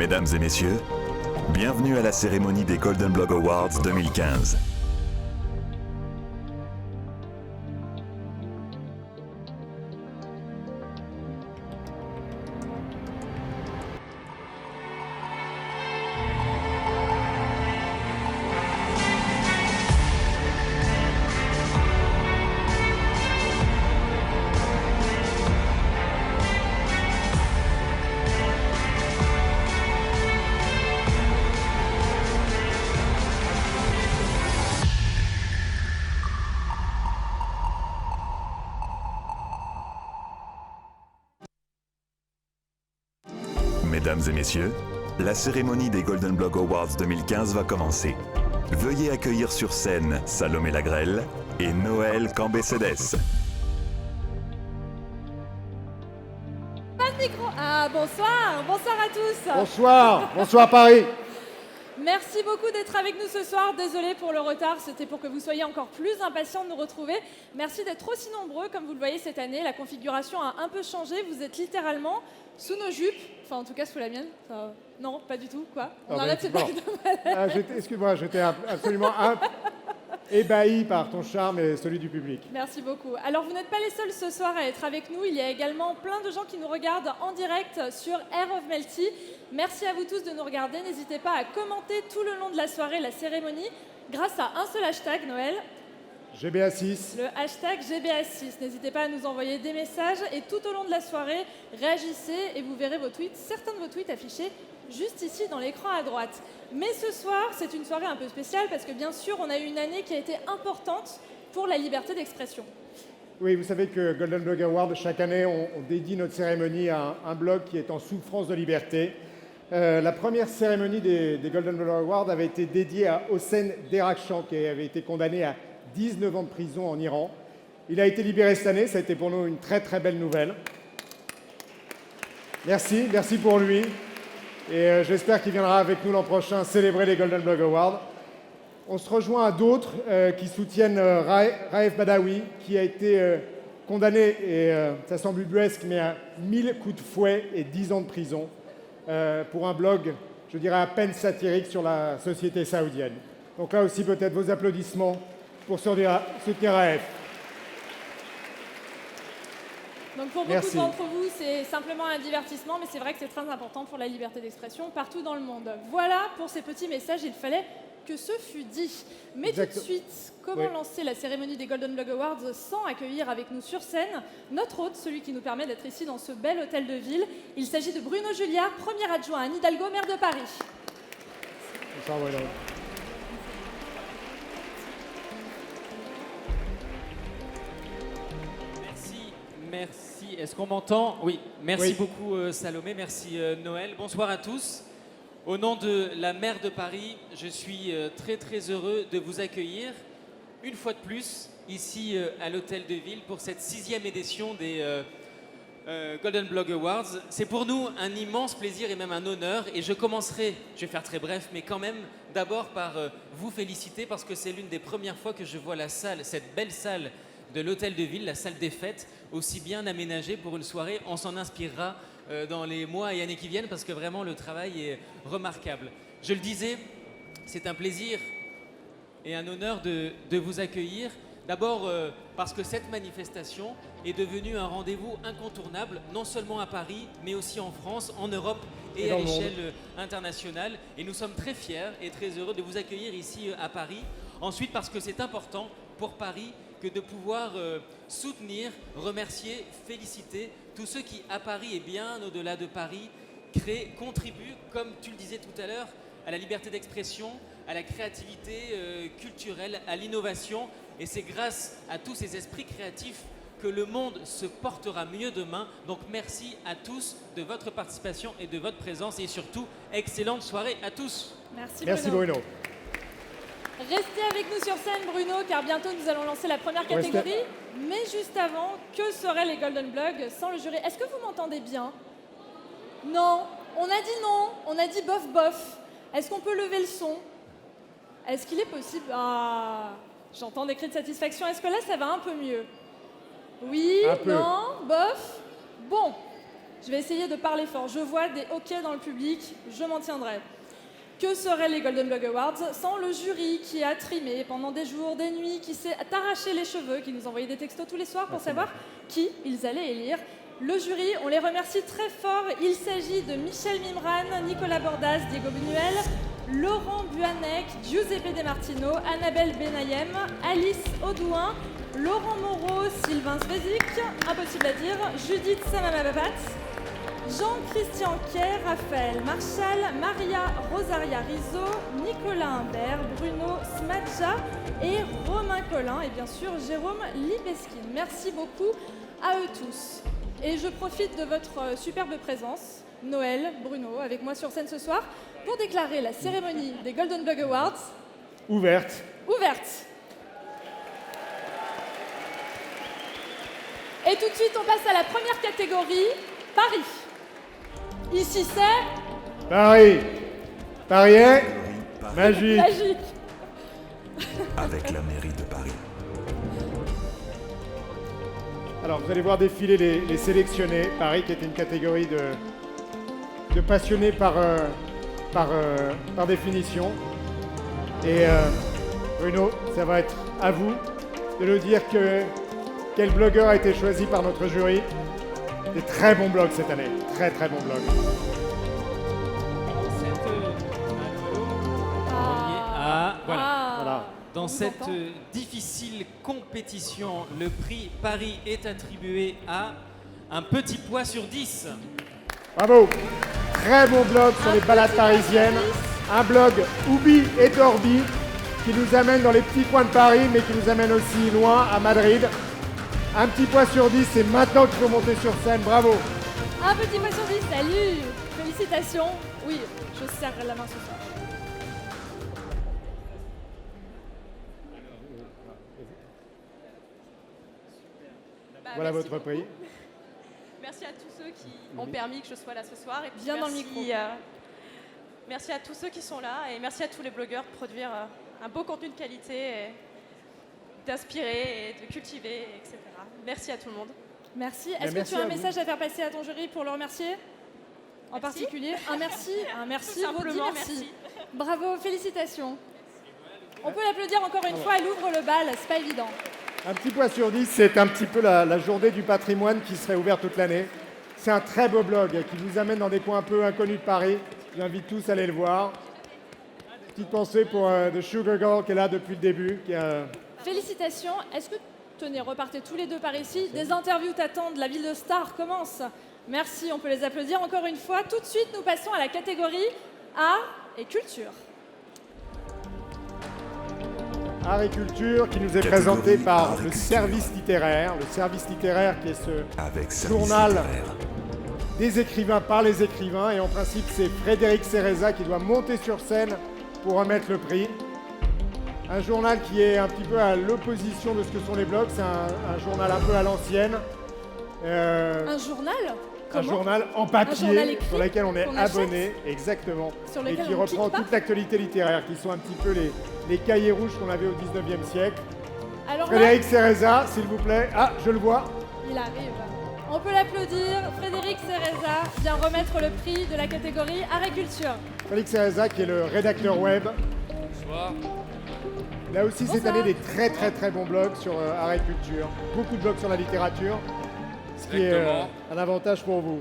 Mesdames et messieurs, bienvenue à la cérémonie des Golden Blog Awards 2015. Mesdames et messieurs, la cérémonie des Golden Blog Awards 2015 va commencer. Veuillez accueillir sur scène Salomé Lagrelle et Noël Cambécédès. Pas de micro. Ah, bonsoir à tous. Bonsoir Paris. Merci beaucoup d'être avec nous ce soir. Désolée pour le retard, c'était pour que vous soyez encore plus impatients de nous retrouver. Merci d'être aussi nombreux, comme vous le voyez cette année. La configuration a un peu changé, vous êtes littéralement sous nos jupes, enfin en tout cas sous la mienne. Non, pas du tout, quoi. On arrête cette blague de malade. Excuse-moi, j'étais absolument ébahi par ton charme et celui du public. Merci beaucoup. Alors, vous n'êtes pas les seuls ce soir à être avec nous. Il y a également plein de gens qui nous regardent en direct sur Air of Melty. Merci à vous tous de nous regarder. N'hésitez pas à commenter tout le long de la soirée la cérémonie grâce à un seul hashtag, Noël. GBA6. Le hashtag GBA6. N'hésitez pas à nous envoyer des messages et tout au long de la soirée, réagissez et vous verrez vos tweets, certains de vos tweets affichés juste ici dans l'écran à droite. Mais ce soir, c'est une soirée un peu spéciale parce que bien sûr, on a eu une année qui a été importante pour la liberté d'expression. Oui, vous savez que Golden Blog Award, chaque année, on dédie notre cérémonie à un blog qui est en souffrance de liberté. La première cérémonie des Golden Blog Awards avait été dédiée à Hossein Derakhshan, qui avait été condamné à 19 ans de prison en Iran. Il a été libéré cette année, ça a été pour nous une très très belle nouvelle. Merci pour lui. Et j'espère qu'il viendra avec nous l'an prochain célébrer les Golden Blog Awards. On se rejoint à d'autres qui soutiennent Raif Badawi, qui a été condamné, et ça semble ubuesque, mais à 1000 coups de fouet et 10 ans de prison pour un blog, je dirais, à peine satirique sur la société saoudienne. Donc là aussi, peut-être vos applaudissements pour soutenir Raif. Donc pour beaucoup d'entre vous, c'est simplement un divertissement, mais c'est vrai que c'est très important pour la liberté d'expression partout dans le monde. Voilà pour ces petits messages, il fallait que ce fût dit. Mais tout de suite, comment lancer la cérémonie des Golden Blog Awards sans accueillir avec nous sur scène notre hôte, celui qui nous permet d'être ici dans ce bel hôtel de ville. Il s'agit de Bruno Julliard, premier adjoint à Anne Hidalgo, maire de Paris. Bonsoir, Bruno. Merci. Est-ce qu'on m'entend? Oui. Merci beaucoup Salomé, merci Noël. Bonsoir à tous. Au nom de la maire de Paris, je suis très très heureux de vous accueillir une fois de plus ici à l'Hôtel de Ville pour cette 6e édition des Golden Blog Awards. C'est pour nous un immense plaisir et même un honneur. Et je commencerai, je vais faire très bref, mais quand même d'abord par vous féliciter parce que c'est l'une des premières fois que je vois la salle, cette belle salle de l'Hôtel de Ville, la salle des fêtes, aussi bien aménagée pour une soirée. On s'en inspirera dans les mois et années qui viennent parce que vraiment le travail est remarquable. Je le disais, c'est un plaisir et un honneur de vous accueillir. D'abord parce que cette manifestation est devenue un rendez-vous incontournable, non seulement à Paris, mais aussi en France, en Europe et à l'échelle internationale. Et nous sommes très fiers et très heureux de vous accueillir ici à Paris. Ensuite parce que c'est important pour Paris que de pouvoir soutenir, remercier, féliciter tous ceux qui, à Paris et bien au-delà de Paris, contribuent, comme tu le disais tout à l'heure, à la liberté d'expression, à la créativité culturelle, à l'innovation. Et c'est grâce à tous ces esprits créatifs que le monde se portera mieux demain. Donc merci à tous de votre participation et de votre présence. Et surtout, excellente soirée à tous. Merci Bruno. Restez avec nous sur scène, Bruno, car bientôt nous allons lancer la première catégorie. Mais juste avant, que seraient les Golden Blog sans le jury? Est-ce que vous m'entendez bien? Non, on a dit non, on a dit bof bof. Est-ce qu'on peut lever le son? Est-ce qu'il est possible? Ah, j'entends des cris de satisfaction. Est-ce que là, ça va un peu mieux? Oui, non, bof. Bon, Je vais essayer de parler fort. Je vois des hoquets dans le public, je m'en tiendrai. Que seraient les Golden Blog Awards sans le jury qui a trimé pendant des jours, des nuits, qui s'est arraché les cheveux, qui nous envoyait des textos tous les soirs pour savoir qui ils allaient élire. Le jury, on les remercie très fort. Il s'agit de Michel Mimran, Nicolas Bordas, Diego Buñuel, Laurent Buanec, Giuseppe De Martino, Annabelle Benayem, Alice Audouin, Laurent Moreau, Sylvain Svezik, impossible à dire, Judith Samamababat, Jean-Christian Kerr, Raphaël Marchal, Maria Rosaria Rizzo, Nicolas Imbert, Bruno Smadja et Romain Collin et bien sûr Jérôme Libeskine. Merci beaucoup à eux tous. Et je profite de votre superbe présence, Noël, Bruno, avec moi sur scène ce soir, pour déclarer la cérémonie des Golden Blog Awards ouverte. Et tout de suite, on passe à la première catégorie, Paris. Ici, c'est... Paris. Paris est Paris, magique. avec la mairie de Paris. Alors, vous allez voir défiler les sélectionnés. Paris, qui était une catégorie de passionnés par définition. Et Bruno, ça va être à vous de nous dire quel blogueur a été choisi par notre jury. Des très bons blogs cette année. Très, très bons blogs. Voilà. Dans On cette entend. difficile compétition, le prix Paris est attribué à un petit poids sur 10. Bravo. Très bon blog sur les balades parisiennes. Un blog Oubi et Dorbi qui nous amène dans les petits coins de Paris, mais qui nous amène aussi loin, à Madrid. Un petit point sur 10, c'est maintenant qu'il faut monter sur scène. Bravo. Un petit point sur 10, salut. Félicitations. Oui, je serre la main ce soir. Voilà Merci votre prix. beaucoup. Merci à tous ceux qui ont permis que je sois là ce soir. Et puis Bien dans le merci, micro. merci à tous ceux qui sont là et merci à tous les blogueurs de produire un beau contenu de qualité, et d'inspirer et de cultiver, etc. Merci à tout le monde. Merci. Est-ce que merci tu as à un vous. message à faire passer à ton jury pour le remercier en Merci. particulier? Un merci, Tout vaut simplement, 10 merci. Bravo, félicitations. On peut l'applaudir encore une fois, elle ouvre le bal, c'est pas évident. Un petit point sur 10, c'est un petit peu la journée du patrimoine qui serait ouverte toute l'année. C'est un très beau blog qui vous amène dans des coins un peu inconnus de Paris. J'invite tous à aller le voir. Petite pensée pour The Sugar Girl qui est là depuis le début. Félicitations. Est-ce que, tenez, repartez tous les deux par ici. Des interviews t'attendent, la ville de Star commence. Merci, on peut les applaudir encore une fois. Tout de suite, nous passons à la catégorie Art et Culture. Art et Culture qui nous est Catégorie présenté par Art et le Culture. Service littéraire. Le Service littéraire qui est ce Avec service journal littéraire. des écrivains par les écrivains. Et en principe, c'est Frédéric Cereza qui doit monter sur scène pour remettre le prix. Un journal qui est un petit peu à l'opposition de ce que sont les blogs. C'est un journal un peu à l'ancienne. Un journal? Un Comment? journal en Un journal papier écrit sur lequel on est qu'on achète abonné, exactement, Sur et lequel qui on reprend clique pas toute l'actualité littéraire, qui sont un petit peu les cahiers rouges qu'on avait au 19e siècle. Alors là, Frédéric Cereza, s'il vous plaît. Ah, je le vois. il arrive. On peut l'applaudir. Frédéric Cereza vient remettre le prix de la catégorie Art et Culture. Frédéric Cereza, qui est le rédacteur web. Bonsoir. Il a aussi cette Bonsoir. année des très bons blogs sur art et culture. Beaucoup de blogs sur la littérature, ce qui est Exactement. un avantage pour vous.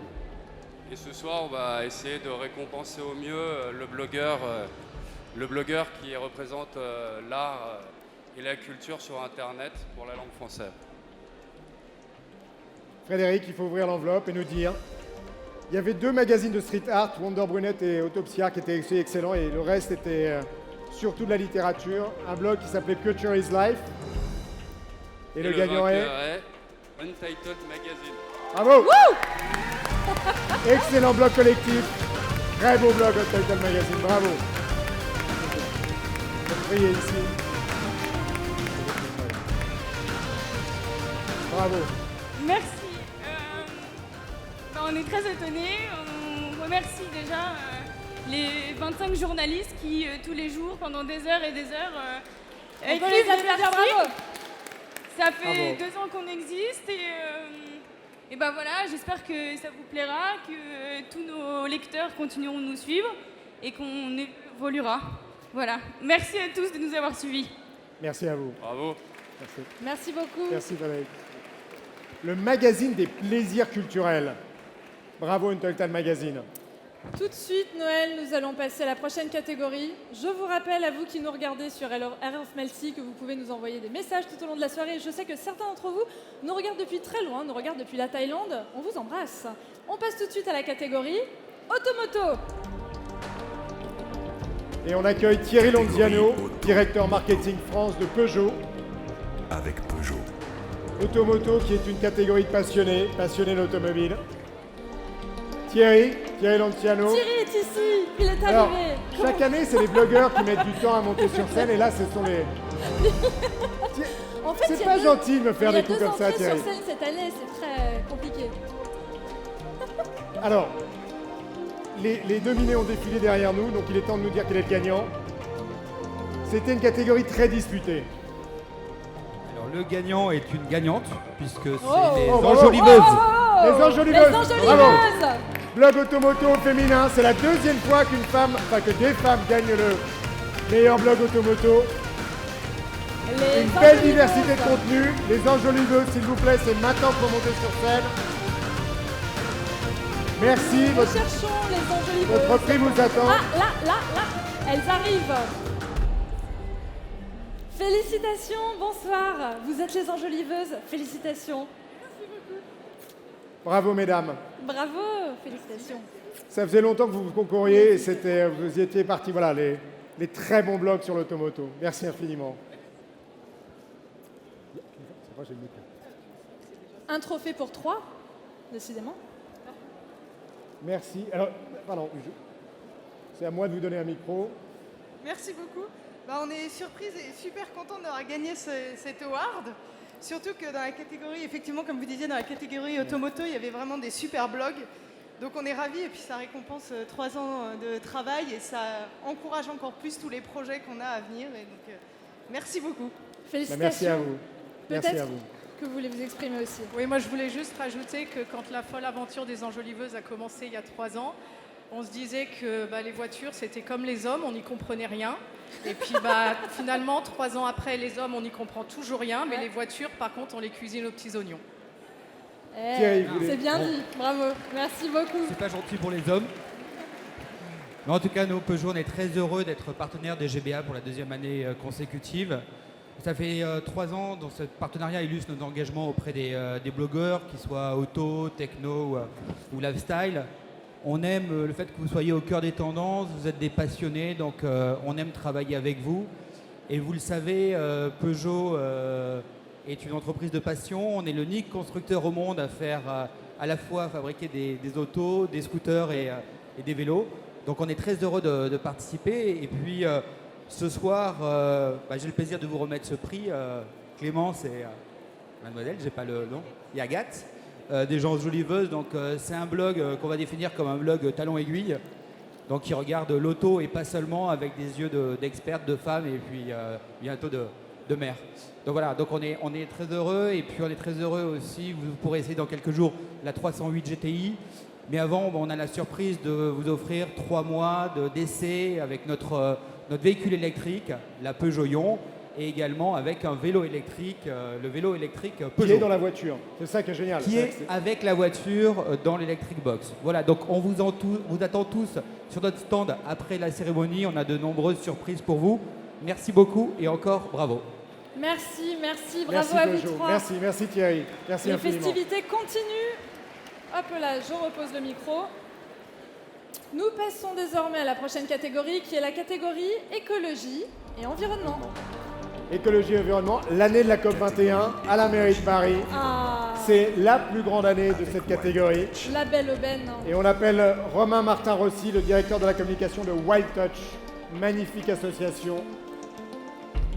Et ce soir, on va essayer de récompenser au mieux le blogueur qui représente l'art et la culture sur Internet pour la langue française. Frédéric, il faut ouvrir l'enveloppe et nous dire. Il y avait 2 magazines de street art, Wonder Brunette et Autopsia, qui étaient excellents, et le reste était surtout de la littérature. Un blog qui s'appelait Culture is Life. Et le gagnant est... vainqueur est Untitled Magazine. Bravo. Excellent blog collectif. Très beau blog Untitled Magazine. Bravo. Le prix est ici. Bravo. Merci. On est très étonnés. On remercie déjà les 25 journalistes qui, tous les jours, pendant des heures et des heures, On peut écrivent les des applaudir, articles. bravo. Ça fait Bravo. 2 ans qu'on existe et Et ben voilà, j'espère que ça vous plaira, que tous nos lecteurs continueront de nous suivre et qu'on évoluera. Voilà. Merci à tous de nous avoir suivis. Merci à vous. Bravo. Merci. Merci beaucoup. Merci Frédéric. Le magazine des plaisirs culturels. Bravo Untotal Magazine. Tout de suite, Noël, nous allons passer à la prochaine catégorie. Je vous rappelle, à vous qui nous regardez sur Earth Melty, que vous pouvez nous envoyer des messages tout au long de la soirée. Je sais que certains d'entre vous nous regardent depuis très loin, nous regardent depuis la Thaïlande. On vous embrasse. On passe tout de suite à la catégorie Automoto. Et on accueille Thierry Lonziano, directeur marketing France de Peugeot. Avec Peugeot. Automoto qui est une catégorie de passionnés d'automobile. Thierry Lonziano. Thierry est ici, il est Alors, arrivé. chaque année, c'est les blogueurs qui mettent du temps à monter sur scène, et là, ce sont les... En fait, C'est pas gentil de me faire des coups comme ça, Il y a Thierry. 2 entrées sur scène cette année, c'est très compliqué. Alors, les dominés ont défilé derrière nous, donc il est temps de nous dire quel est le gagnant. C'était une catégorie très disputée. Alors le gagnant est une gagnante, puisque c'est Oh. les Oh, bravo. enjoliveuses. Les enjoliveuses. Les enjoliveuses. Bravo. Blog automoto au féminin, c'est la deuxième fois que des femmes gagnent le meilleur blog automoto. Les Une belle enjoliveuses. diversité de contenu. Les enjoliveuses, s'il vous plaît, c'est maintenant pour monter sur scène. Merci, Nous cherchons les enjoliveuses. votre prix vous attend. Ah, là, elles arrivent. Félicitations, bonsoir. Vous êtes les enjoliveuses. Félicitations. Bravo, mesdames. Bravo, félicitations. Ça faisait longtemps que vous concouriez et vous y étiez partis. Voilà, les très bons blogs sur l'automoto. Merci infiniment. Un trophée pour 3, décidément. Merci. Alors, pardon, c'est à moi de vous donner un micro. Merci beaucoup. On est surprise et super contente d'avoir gagné cet award. Surtout que dans la catégorie, effectivement, comme vous disiez, dans la catégorie automoto, il y avait vraiment des super blogs. Donc on est ravis et puis ça récompense 3 ans de travail et ça encourage encore plus tous les projets qu'on a à venir. Et donc, merci beaucoup. Félicitations. Merci à vous. Merci à Peut-être vous. que vous voulez vous exprimer aussi. Oui, moi je voulais juste rajouter que quand la folle aventure des enjoliveuses a commencé il y a 3 ans, on se disait que les voitures c'était comme les hommes, on n'y comprenait rien. Et puis finalement, 3 ans après, les hommes on n'y comprend toujours rien, mais les voitures par contre on les cuisine aux petits oignons. Thierry, vous voulez- C'est bien dit, bravo, merci beaucoup. C'est pas gentil pour les hommes. Mais en tout cas, nous, Peugeot, on est très heureux d'être partenaire des GBA pour la 2e année consécutive. Ça fait 3 ans, dont ce partenariat illustre nos engagements auprès des blogueurs, qu'ils soient auto, techno ou lifestyle. On aime le fait que vous soyez au cœur des tendances, vous êtes des passionnés, donc on aime travailler avec vous. Et vous le savez, Peugeot est une entreprise de passion. On est l'unique constructeur au monde à faire à la fois fabriquer des autos, des scooters et des vélos. Donc on est très heureux de participer. Et puis ce soir, j'ai le plaisir de vous remettre ce prix. Clémence et mademoiselle, j'ai pas le nom, et Agathe, des gens enjoliveuses. Donc c'est un blog qu'on va définir comme un blog talon aiguille. Donc qui regarde l'auto et pas seulement avec des yeux d'expertes, de femmes et puis bientôt de mères. Donc voilà, donc on est très heureux et puis on est très heureux aussi, vous pourrez essayer dans quelques jours la 308 GTI. Mais avant, on a la surprise de vous offrir 3 mois d'essai avec notre véhicule électrique, la Peugeot Ion, et également avec un vélo électrique, le vélo électrique Peugeot. Qui est dans la voiture. C'est ça qui est génial. Qui est avec la voiture dans l'Electric Box. Voilà, donc on vous attend tous sur notre stand après la cérémonie. On a de nombreuses surprises pour vous. Merci beaucoup et encore bravo. Merci, bravo Merci à vous Peugeot. 3. Merci Thierry. Merci Les infiniment. festivités continuent. Hop là, je repose le micro. Nous passons désormais à la prochaine catégorie qui est la catégorie écologie et environnement. Écologie et environnement, l'année de la COP21 à la mairie de Paris. Ah, C'est la plus grande année de cette catégorie. la belle aubaine. Et on appelle Romain Martin Rossi, le directeur de la communication de Wild Touch. Magnifique association.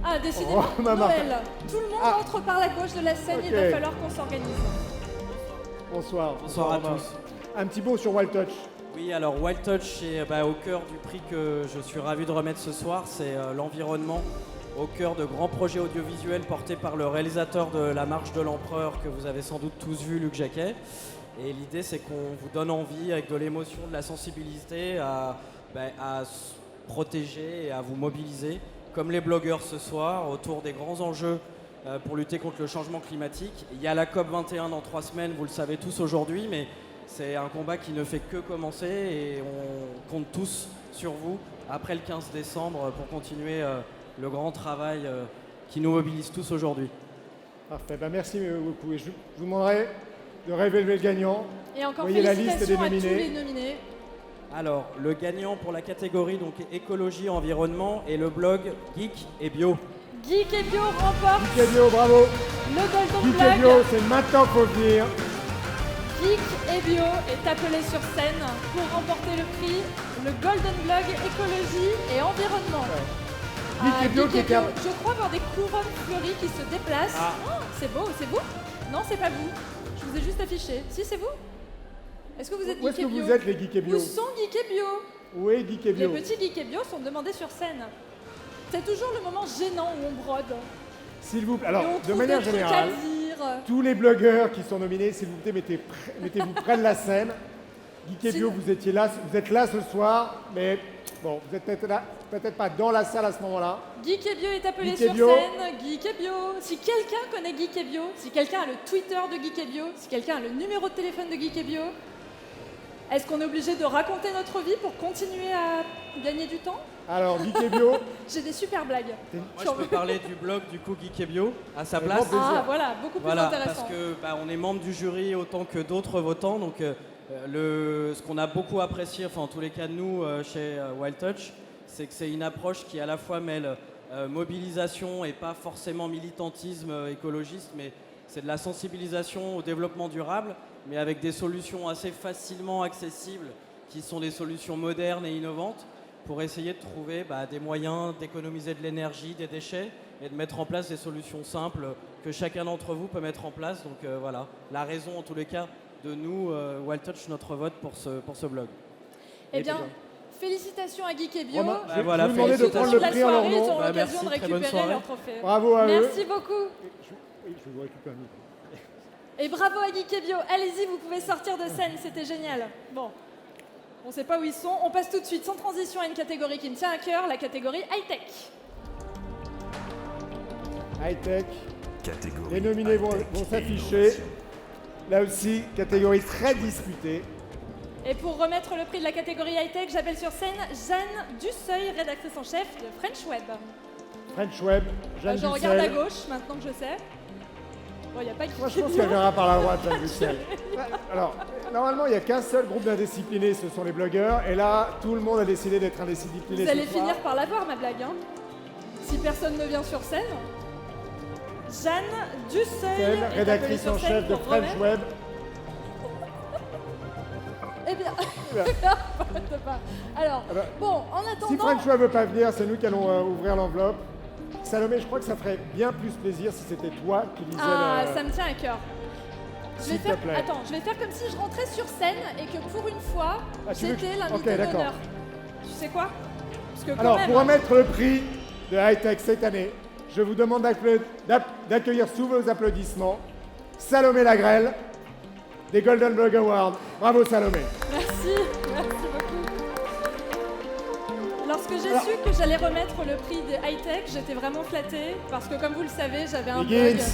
Ah, décidément, Oh, maman. Noël. Tout le monde Ah. entre par la gauche de la scène, il Ok. va falloir qu'on s'organise. Bonsoir. Bonsoir à Romain. tous. Un petit mot sur Wild Touch. Oui, alors Wild Touch est au cœur du prix que je suis ravi de remettre ce soir, c'est l'environnement. au cœur de grands projets audiovisuels portés par le réalisateur de La Marche de l'Empereur que vous avez sans doute tous vu, Luc Jacquet. Et l'idée, c'est qu'on vous donne envie, avec de l'émotion, de la sensibilité, à se protéger et à vous mobiliser, comme les blogueurs ce soir, autour des grands enjeux pour lutter contre le changement climatique. Il y a la COP21 dans 3 semaines, vous le savez tous aujourd'hui, mais c'est un combat qui ne fait que commencer et on compte tous sur vous après le 15 décembre pour continuer le grand travail qui nous mobilise tous aujourd'hui. Parfait, merci beaucoup. Et je vous demanderai de révéler le gagnant. Et encore voyez la liste des félicitations à tous nominés. les nominés. Alors, le gagnant pour la catégorie donc écologie, environnement et le blog Geek et Bio. Geek et Bio remporte Geek et Bio, bravo. le Golden Geek et Bio, Blog. c'est maintenant qu'il faut venir. Geek et Bio est appelé sur scène pour remporter le prix, le Golden Blog écologie et environnement. Geek et Bio, Geek et qui est Bio, je crois voir des couronnes fleuries qui se déplacent. Oh, c'est beau, c'est vous? Non, c'est pas vous. Je vous ai juste affiché. Si, c'est vous? Est-ce que vous êtes Où est-ce Geek que et Bio? vous êtes, les Geek et Bio? Où sont Geek et Bio? Où est Geek et Bio? Les petits Geek et Bio sont demandés sur scène. C'est toujours le moment gênant où on brode. S'il vous plaît, alors, Et on de trouve manière des trucs générale, à dire. tous les blogueurs qui sont nominés, s'il vous plaît, mettez-vous près de la scène. Geek et Bio, vous êtes là ce soir, mais bon, vous êtes peut-être pas dans la salle à ce moment-là. Geek et Bio est appelé Geek et sur Bio. scène. Geek et Bio. Si quelqu'un connaît Geek et Bio, si quelqu'un a le Twitter de Geek et Bio, si quelqu'un a le numéro de téléphone de Geek et Bio, est-ce qu'on est obligé de raconter notre vie pour continuer à gagner du temps? Alors, Geek et Bio. J'ai des super blagues. Moi, je peux parler du blog du coup Geek et Bio à sa Avec place. grand plaisir. Ah voilà, beaucoup plus intéressant. Parce que on est membre du jury autant que d'autres votants, donc ce qu'on a beaucoup apprécié, enfin en tous les cas nous chez Wild Touch, c'est que c'est une approche qui à la fois mêle mobilisation et pas forcément militantisme écologiste, mais c'est de la sensibilisation au développement durable, mais avec des solutions assez facilement accessibles, qui sont des solutions modernes et innovantes, pour essayer de trouver des moyens d'économiser de l'énergie, des déchets, et de mettre en place des solutions simples que chacun d'entre vous peut mettre en place. Donc voilà, la raison en tous les cas de nous, Wild Touch, notre vote pour ce blog. Eh bien, félicitations à Geek et Bio. Romain, je vais vous voilà, demander de prendre le prix en leur Ils nom. auront l'occasion merci, de très bonne récupérer soirée. leur trophée. Bravo à eux. Merci beaucoup. Oui, je vous récupère un micro. Et bravo à Geek et Bio. Allez-y, vous pouvez sortir de scène, c'était génial. Bon, on ne sait pas où ils sont. On passe tout de suite, sans transition, à une catégorie qui me tient à cœur, la catégorie high-tech. High-tech. Catégorie Les nominés vont high-tech et s'afficher. innovation. Là aussi, catégorie très disputée. Et pour remettre le prix de la catégorie high-tech, j'appelle sur scène Jeanne Dusseuil, rédactrice en chef de French Web. French Web, Jeanne Je regarde à Dussel. gauche, maintenant que je sais. Bon, il n'y a pas Moi, Geek je et pense Bio. qu'elle viendra par la droite, Jeanne Dussel. Alors, normalement, il n'y a qu'un seul groupe d'indisciplinés, ce sont les blogueurs. Et là, tout le monde a décidé d'être indiscipliné. Vous allez ce soir. finir par l'avoir, ma blague. Hein. Si personne ne vient sur scène. Jeanne Dusseuil, Celle, est appelée rédactrice sur en scène chef de pour French remettre- Web. Eh bien, pas. Alors, Ah bah, bon, en Si attendant, French Web veut pas venir, c'est nous qui allons ouvrir l'enveloppe. Salomé, je crois que ça ferait bien plus plaisir si c'était toi qui lisais ça me tient à cœur. S'il te plaît. Attends, je vais faire comme si je rentrais sur scène et que pour une fois, Ah, tu veux que- j'étais Ok, l'invité d'accord. d'honneur. Tu sais quoi? Parce que quand Alors, même, pour remettre le prix de high-tech cette année, je vous demande d'accueillir sous vos applaudissements Salomé Lagrelle des Golden Blog Awards. Bravo Salomé. merci beaucoup. Lorsque j'ai su que j'allais remettre le prix de high-tech, j'étais vraiment flattée parce que comme vous le savez, j'avais un blog Higgins.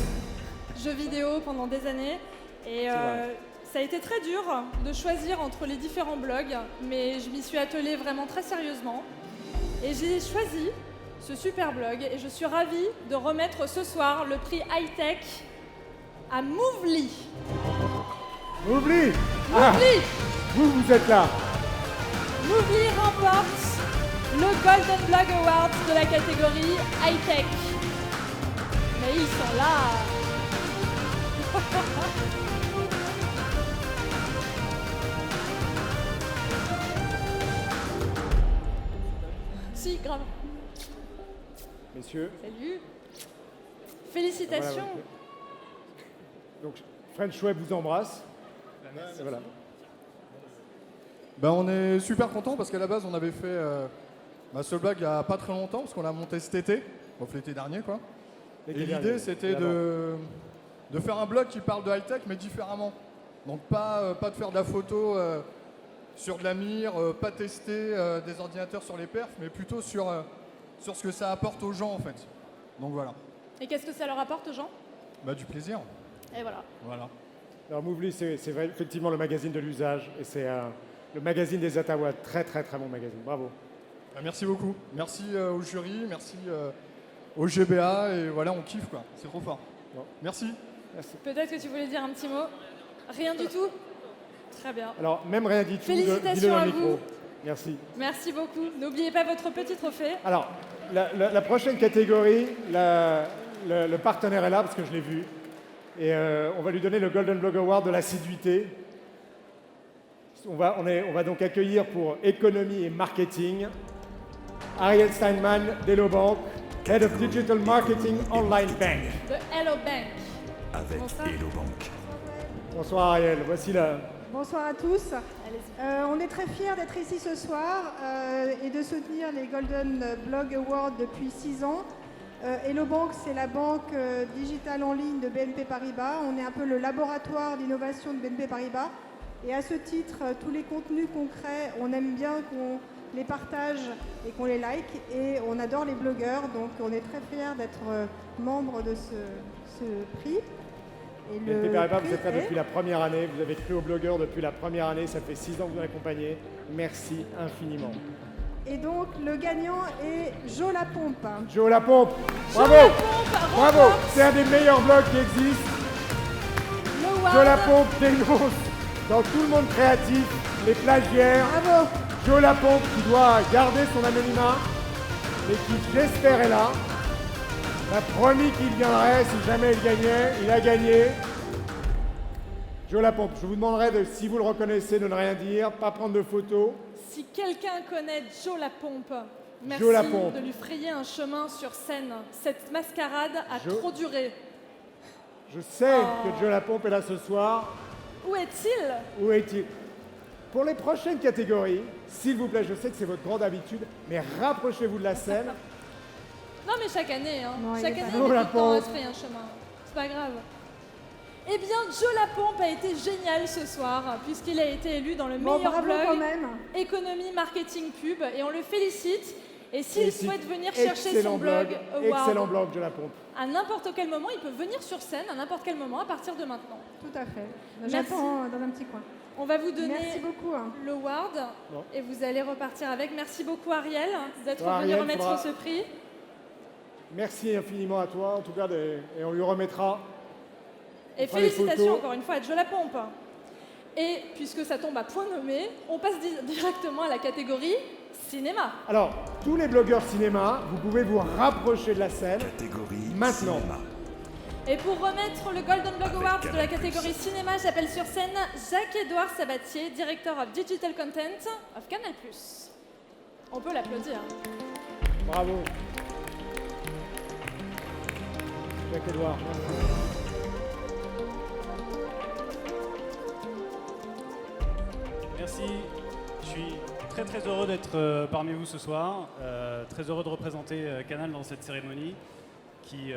jeux vidéo pendant des années et ça a été très dur de choisir entre les différents blogs, mais je m'y suis attelée vraiment très sérieusement et j'ai choisi ce super blog et je suis ravie de remettre ce soir le prix high-tech à Mouvely. Oublie. Ah, vous êtes là. Mouvely remporte le Golden Blog Award de la catégorie high-tech. Mais ils sont là. Si, grave. Messieurs. Salut. Félicitations. Voilà. Donc, French Web vous embrasse. Et voilà. On est super content parce qu'à la base on avait fait ce blog il n'y a pas très longtemps parce qu'on l'a monté cet été. sauf l'été dernier, quoi. Et L'été dernier, l'idée, c'était de faire un blog qui parle de high-tech, mais différemment. Donc pas de faire de la photo sur de la mire, pas tester des ordinateurs sur les perfs, mais plutôt sur ce que ça apporte aux gens, en fait. Donc voilà. Et qu'est-ce que ça leur apporte aux gens? Bah, du plaisir. Et voilà. Voilà. Alors Mouvely, c'est effectivement le magazine de l'usage et c'est le magazine des Ottawa. Très très très bon magazine. Bravo. Bah, merci beaucoup. Merci au jury, merci au GBA et voilà, on kiffe quoi. C'est trop fort. Bon. Merci. Peut-être que tu voulais dire un petit mot? Rien du tout? Très bien. Alors même rien du tout. Félicitations dis-le dans à le micro. vous. Merci. Merci beaucoup. N'oubliez pas votre petit trophée. Alors la prochaine catégorie, le partenaire est là parce que je l'ai vu. Et on va lui donner le Golden Blog Award de l'assiduité. On va donc accueillir pour économie et marketing Ariel Steinman d'Hello Bank, Head of Digital Marketing Online Bank. De Hello Bank. Avec Bonsoir. Hello Bank. Bonsoir Ariel, voici la... Bonsoir à tous. On est très fiers d'être ici ce soir et de soutenir les Golden Blog Awards depuis 6 ans. Hello Bank, c'est la banque digitale en ligne de BNP Paribas. On est un peu le laboratoire d'innovation de BNP Paribas. Et à ce titre, tous les contenus qu'on crée, on aime bien qu'on les partage et qu'on les like. Et on adore les blogueurs, donc on est très fiers d'être membre de ce prix. Et BNP Paribas, vous êtes là depuis la première année. Vous avez cru aux blogueurs depuis la première année. Ça fait 6 ans que vous nous accompagnez. Merci infiniment. Et donc, le gagnant est Joe Lapompe. Joe Lapompe, bravo! Bravo! C'est un des meilleurs blogs qui existent. Joe Lapompe dénonce dans tout le monde créatif les plagiaires. Bravo! Joe Lapompe qui doit garder son anonymat, mais qui, j'espère, est là. Il a promis qu'il viendrait si jamais il gagnait. Il a gagné. Joe Lapompe, je vous demanderai, si vous le reconnaissez, de ne rien dire, pas prendre de photos. Si quelqu'un connaît Joe Lapompe, merci Joe Lapompe. de lui frayer un chemin sur scène. Cette mascarade a trop duré. Je sais que Joe Lapompe est là ce soir. Où est-il? Où est-il? Pour les prochaines catégories, s'il vous plaît, je sais que c'est votre grande habitude, mais rapprochez-vous de la scène. Non mais chaque année, hein. Non, Chaque il est année, pas on là. a du temps à se frayer un chemin. C'est pas grave. Eh bien, Joe Lapompe a été génial ce soir, puisqu'il a été élu dans le meilleur bravo blog quand même. économie, marketing, pub, et on le félicite. Et s'il souhaite venir chercher Excellent son blog award excellent blog, Joe Lapompe. à n'importe quel moment, il peut venir sur scène à n'importe quel moment à partir de maintenant. Tout à fait. Merci. J'attends dans un petit coin. On va vous donner Merci beaucoup. l'award Bon. et vous allez repartir avec. Merci beaucoup Ariel d'être venu Ariel, remettre faudra- ce prix. Merci infiniment à toi, en tout cas, et on lui remettra. Et On fera les félicitations photos. encore une fois à Joe Lapompe. Et puisque ça tombe à point nommé, on passe directement à la catégorie cinéma. Alors, tous les blogueurs cinéma, vous pouvez vous rapprocher de la scène. Catégorie Maintenant. cinéma. Et pour remettre le Golden Blog Award de la catégorie cinéma, j'appelle sur scène Jacques-Édouard Sabatier, Director of Digital Content of Canal+. On peut l'applaudir. Bravo. Jacques-Édouard, merci. Merci, je suis très heureux d'être parmi vous ce soir, très heureux de représenter Canal dans cette cérémonie qui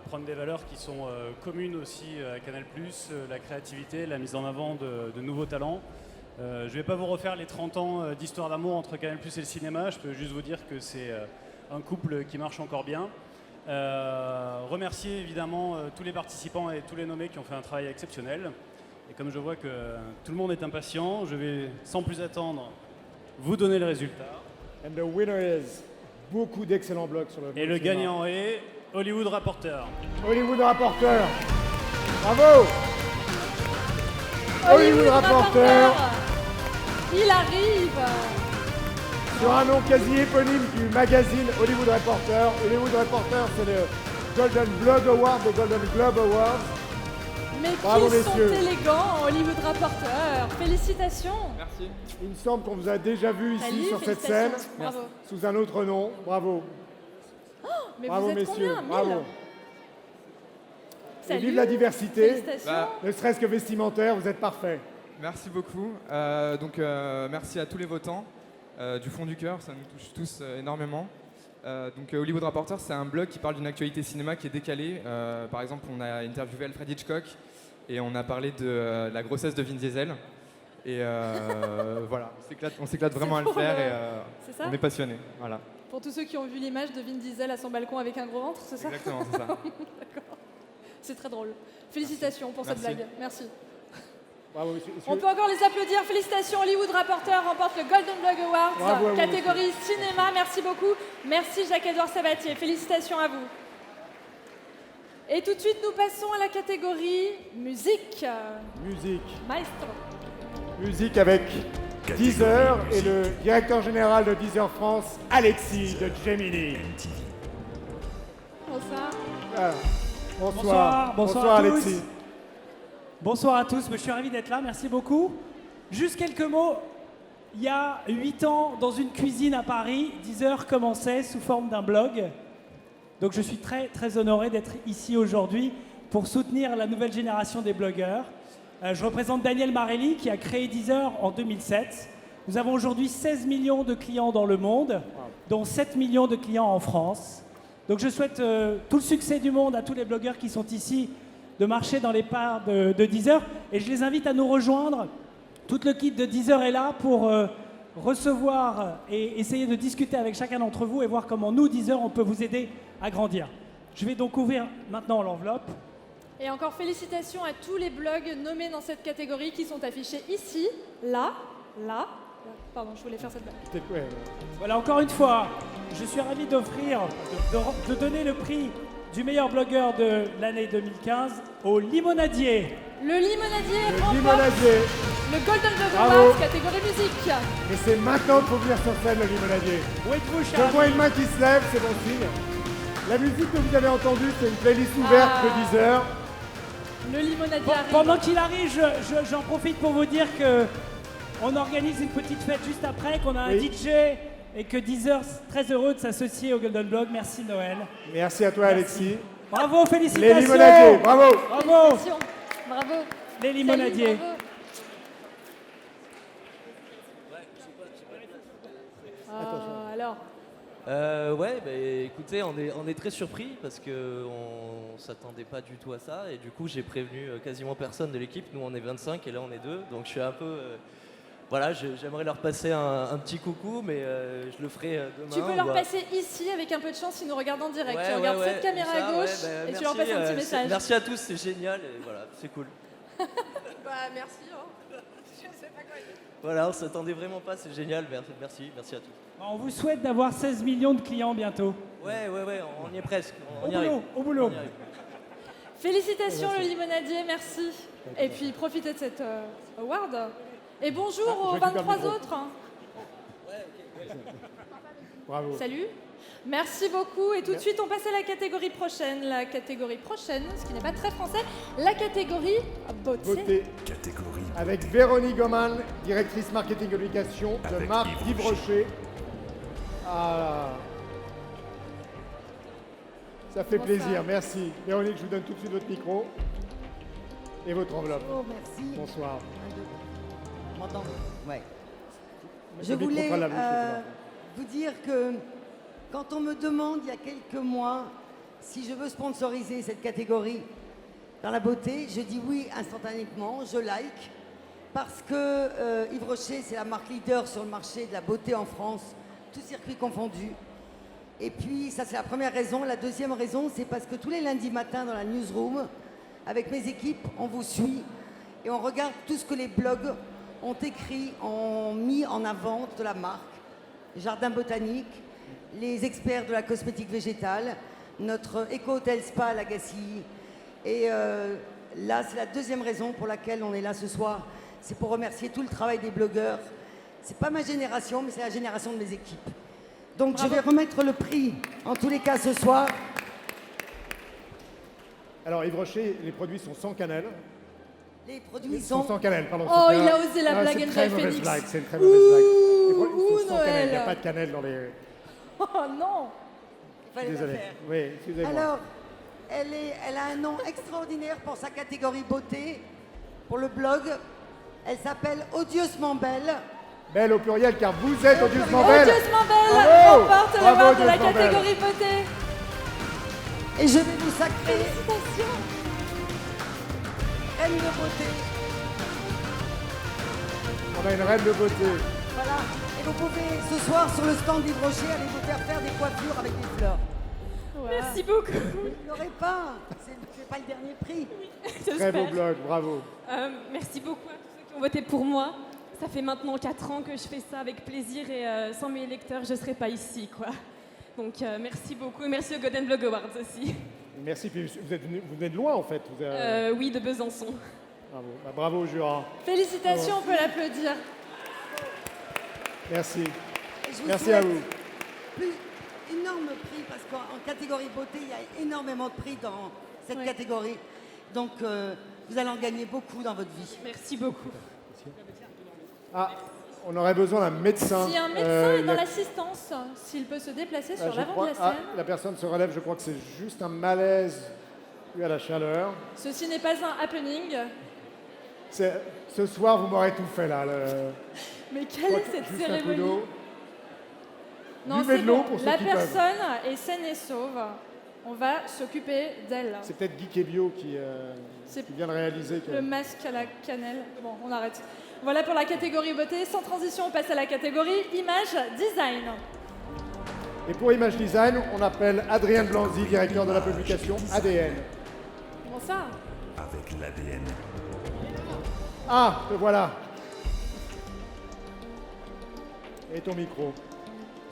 prône des valeurs qui sont communes aussi à Canal+, la créativité, la mise en avant de nouveaux talents. Je ne vais pas vous refaire les 30 ans d'histoire d'amour entre Canal+ et le cinéma, je peux juste vous dire que c'est un couple qui marche encore bien. Remercier évidemment tous les participants et tous les nommés qui ont fait un travail exceptionnel. Et comme je vois que tout le monde est impatient, je vais sans plus attendre vous donner le résultat. And the winner is beaucoup d'excellents blogs sur le blog Et le cinéma. gagnant est Hollywood Reporter. Hollywood Reporter. Bravo. Hollywood Reporter. Il arrive. Sur un nom quasi éponyme du magazine Hollywood Reporter. Hollywood Reporter, c'est le Golden Blog Award des Golden Globe Awards. Mais Bravo, qu'ils sont messieurs. élégants, Hollywood Reporter. Félicitations. Merci. Il me semble qu'on vous a déjà vu ici Salut, sur cette scène, félicitations. Bravo. sous un autre nom. Bravo. Mais Bravo vous êtes messieurs. combien 1000? Bravo. Et Salut. vive la diversité. Félicitations. Ne serait-ce que vestimentaire, vous êtes parfait. Merci beaucoup. Merci à tous les votants du fond du cœur, ça nous touche tous énormément. Donc Hollywood Reporter, c'est un blog qui parle d'une actualité cinéma qui est décalée. Par exemple, on a interviewé Alfred Hitchcock et on a parlé de la grossesse de Vin Diesel. Et voilà, on s'éclate vraiment à le faire et on est passionnés. Voilà. Pour tous ceux qui ont vu l'image de Vin Diesel à son balcon avec un gros ventre, c'est ça? Exactement, c'est ça. D'accord. C'est très drôle. Félicitations pour cette blague. Merci. Bravo, On peut encore les applaudir. Félicitations, Hollywood Reporter remporte le Golden Blog Award, Bravo catégorie cinéma. Merci beaucoup. Merci Jacques-Edouard Sabatier. Félicitations à vous. Et tout de suite, nous passons à la catégorie musique. Musique. Maestro. Musique avec Deezer et le directeur général de Deezer France, Alexis de Gemini. Bonsoir. Voilà. Bonsoir Bonsoir à tous. Alexis. Bonsoir à tous, je suis ravi d'être là, merci beaucoup. Juste quelques mots. Il y a 8 ans, dans une cuisine à Paris, Deezer commençait sous forme d'un blog. Donc je suis très très honoré d'être ici aujourd'hui pour soutenir la nouvelle génération des blogueurs. Je représente Daniel Marelli qui a créé Deezer en 2007. Nous avons aujourd'hui 16 millions de clients dans le monde, dont 7 millions de clients en France. Donc je souhaite tout le succès du monde à tous les blogueurs qui sont ici, de marcher dans les pas de Deezer. Et je les invite à nous rejoindre. Tout le kit de Deezer est là pour recevoir et essayer de discuter avec chacun d'entre vous et voir comment nous, Deezer, on peut vous aider à grandir. Je vais donc ouvrir maintenant l'enveloppe. Et encore félicitations à tous les blogs nommés dans cette catégorie qui sont affichés ici, là. Pardon, je voulais faire cette blague. Voilà, encore une fois, je suis ravi d'offrir, de donner le prix du meilleur blogueur de l'année 2015 au Limonadier. Le Limonadier Le remporte Limonadier. le Golden Blog Bravo. Award catégorie musique. Mais c'est maintenant qu'il faut venir sur scène, le Limonadier. Où êtes-vous, cher Je vois ami une main qui se lève, c'est bon signe. La musique que vous avez entendue, c'est une playlist ouverte de Deezer. Le Limonadier arrive. Pendant qu'il arrive, j'en profite pour vous dire que on organise une petite fête juste après, qu'on a un DJ et que Deezer est très heureux de s'associer au Golden Blog. Merci Noël. Merci à toi, Alexis. Bravo, félicitations. Les Limonadiers, bravo. Bravo. Bravo. Les Limonadiers. Salut, bravo. Alors Ouais, bah, écoutez, on est très surpris parce qu'on s'attendait pas du tout à ça et du coup j'ai prévenu quasiment personne de l'équipe. Nous on est 25 et là on est 2, donc je suis un peu... voilà, j'aimerais leur passer un petit coucou, mais je le ferai demain. tu peux leur passer ici avec un peu de chance, ils nous regardent en direct. Tu regardes cette caméra ça, à gauche et tu leur passes un petit message. Merci à tous, c'est génial et voilà, c'est cool. Bah merci. Je sais pas quoi dire. Voilà, on s'attendait vraiment pas, c'est génial, merci à tous. On vous souhaite d'avoir 16 millions de clients bientôt. Ouais, on y est presque. Au boulot. Félicitations le Limonadier, merci. Et puis profitez de cette award. Et bonjour aux 23 autres. Bravo. Salut. Merci beaucoup. Et tout de suite, on passe à la catégorie prochaine. La catégorie prochaine, ce qui n'est pas très français, la catégorie beauté. Catégorie. Avec Véronique Goman, directrice marketing communication de marque Yves Rocher. Ah, ça fait plaisir, merci. Véronique, je vous donne tout de suite votre micro et votre enveloppe. Oh, merci. Bonsoir. On m'entend? Ouais. Mettez Je le micro voulais contre la bouche, c'est ça. vous dire que quand on me demande il y a quelques mois si je veux sponsoriser cette catégorie dans la beauté, je dis oui instantanément, je like, parce que Yves Rocher, c'est la marque leader sur le marché de la beauté en France, tout circuit confondu. Et puis, ça c'est la première raison. La deuxième raison, c'est parce que tous les lundis matins dans la newsroom, avec mes équipes, on vous suit et on regarde tout ce que les blogs ont écrit, ont mis en avant de la marque. Jardin botanique, les experts de la cosmétique végétale, notre éco-hôtel spa à Lagacy. Et là, c'est la deuxième raison pour laquelle on est là ce soir. C'est pour remercier tout le travail des blogueurs. C'est pas ma génération, mais c'est la génération de mes équipes. Donc je vais remettre le prix, en tous les cas ce soir. Alors Yves Rocher, les produits sont sans cannelle. Les produits sont sans cannelle, pardon. Oh, il a osé la blague, C'est une très Angel mauvaise Phoenix. blague, c'est une très mauvaise blague. Les produits ouh, sont sans cannelle, il n'y a Noël. pas de cannelle dans les... Oh non. Désolé. Oui, excusez-moi. Alors, elle a un nom extraordinaire pour sa catégorie beauté, pour le blog. Elle s'appelle Odieusement Belle. Belle au pluriel, car vous êtes odieusement belle. Odieusement belle Bravo. remporte Bravo, l'award de la odieusement belle. catégorie beauté. Et je vais vous sacrer Félicitations. reine de beauté. On a une reine de beauté. Voilà. Et vous pouvez ce soir sur le stand d'Yves Rocher aller vous faire des coiffures avec des fleurs. Merci beaucoup. Vous ne l'aurez pas. C'est pas le dernier prix. Très beau blog, bravo. Merci beaucoup à tous ceux qui ont voté pour moi. Ça fait maintenant 4 ans que je fais ça avec plaisir et sans mes lecteurs, je ne serais pas ici, quoi. Donc merci beaucoup et merci au Golden Blog Awards aussi. Merci, puis vous venez de loin en fait. Oui, de Besançon. Bravo, bravo Jura. Félicitations, on peut l'applaudir. Merci. Je vous Merci souhaite à vous. Énorme prix, parce qu'en catégorie beauté, il y a énormément de prix dans cette catégorie. Donc, vous allez en gagner beaucoup dans votre vie. Merci beaucoup. Ah, on aurait besoin d'un médecin. Si un médecin est dans l'assistance, s'il peut se déplacer sur l'avant de la scène. La personne se relève, je crois que c'est juste un malaise dû à la chaleur. Ceci n'est pas un happening. Ce soir, vous m'aurez tout fait là. Mais quelle est cette Juste un coup cérémonie? d'eau. Non, Buvez c'est de l'eau bon. pour ceux La qui peuvent. personne est saine et sauve. On va s'occuper d'elle. C'est peut-être Guy Kebio qui vient de réaliser que... Le masque à la cannelle. Bon, on arrête. Voilà pour la catégorie beauté. Sans transition, on passe à la catégorie image design. Et pour Image Design, on appelle Adrien Blanzy, directeur de la publication ADN. Comment ça? Avec l'ADN. Ah, te voilà. Et ton micro.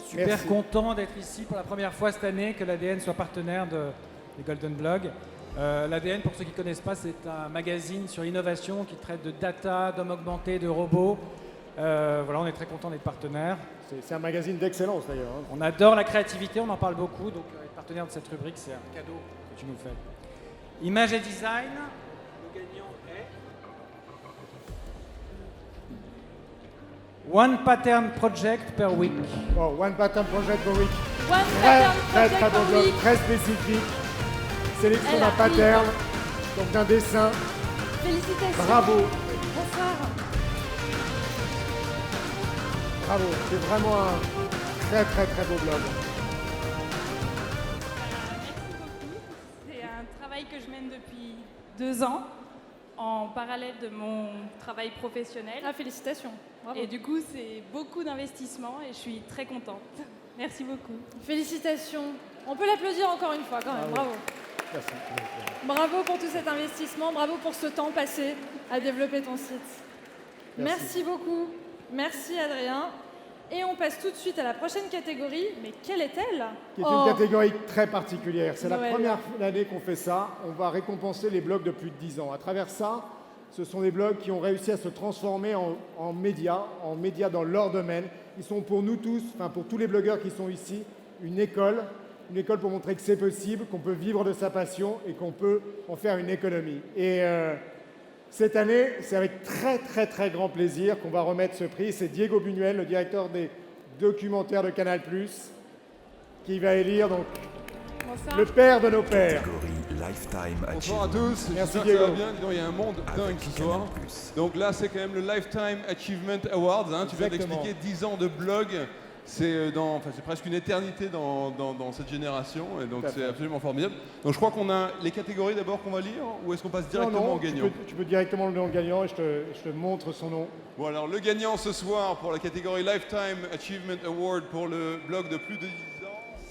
Super Merci. content d'être ici pour la première fois cette année, que l'ADN soit partenaire des Golden Blog. L'ADN, pour ceux qui ne connaissent pas, c'est un magazine sur l'innovation qui traite de data, d'hommes augmentés, de robots. Voilà, on est très content d'être partenaire. C'est un magazine d'excellence d'ailleurs. Hein. On adore la créativité, on en parle beaucoup, donc être partenaire de cette rubrique, c'est un cadeau que tu nous fais. Image et design, le gagnant est One Pattern Project per week. Oh, One Pattern Project per week. One Très Pattern bon Project blog, per week. très spécifique. Sélection Elle d'un arrive. pattern, donc d'un dessin. Félicitations. Bravo. Bonsoir. Bravo, c'est vraiment un très beau blog. C'est un travail que je mène depuis 2 ans, en parallèle de mon travail professionnel. Ah, félicitations. Bravo. Et du coup, c'est beaucoup d'investissement et je suis très contente. Merci beaucoup. Félicitations. On peut l'applaudir encore une fois quand même. Bravo. Merci. Bravo pour tout cet investissement. Bravo pour ce temps passé à développer ton site. Merci beaucoup. Merci Adrien. Et on passe tout de suite à la prochaine catégorie. Mais quelle est-elle? Qui est une catégorie très particulière. C'est la Noël. première année qu'on fait ça. On va récompenser les blogs de plus de 10 ans. À travers ça, ce sont des blogs qui ont réussi à se transformer en médias dans leur domaine. Ils sont pour nous tous, enfin pour tous les blogueurs qui sont ici, une école pour montrer que c'est possible, qu'on peut vivre de sa passion et qu'on peut en faire une économie. Et cette année, c'est avec très grand plaisir qu'on va remettre ce prix. C'est Diego Buñuel, le directeur des documentaires de Canal+, qui va élire donc le père de nos pères. Lifetime Bonsoir à tous, Merci j'espère que ça va Diego. bien. Dis donc, il y a un monde dingue ce soir. Donc là, c'est quand même le Lifetime Achievement Awards. Hein. Tu viens Exactement. d'expliquer 10 ans de blog. C'est presque une éternité dans cette génération. Et donc, Tout à fait. c'est absolument formidable. Donc, je crois qu'on a les catégories d'abord qu'on va lire. Ou est-ce qu'on passe directement Non, au gagnant? tu peux directement le nom au gagnant et je te montre son nom. Bon, alors, le gagnant ce soir pour la catégorie Lifetime Achievement Award pour le blog de plus de 10 ans,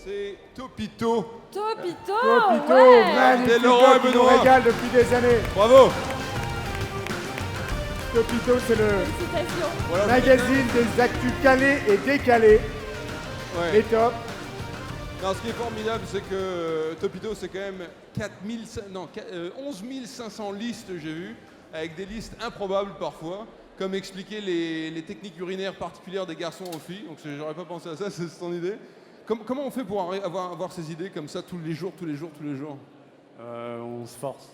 c'est Topito. Topito, Topito, ouais. magnifique C'est Laurent blog et qui nous Benoît. régale depuis des années. Bravo. Topito, c'est le Félicitations. Voilà, magazine des actus calés et décalés. Ouais. Les top. Non, ce qui est formidable, c'est que Topito, c'est quand même 11 500 listes, j'ai vu, avec des listes improbables parfois, comme expliquer les techniques urinaires particulières des garçons aux filles. Donc, j'aurais pas pensé à ça, c'est ton idée. Comment on fait pour avoir ces idées comme ça tous les jours? On se force.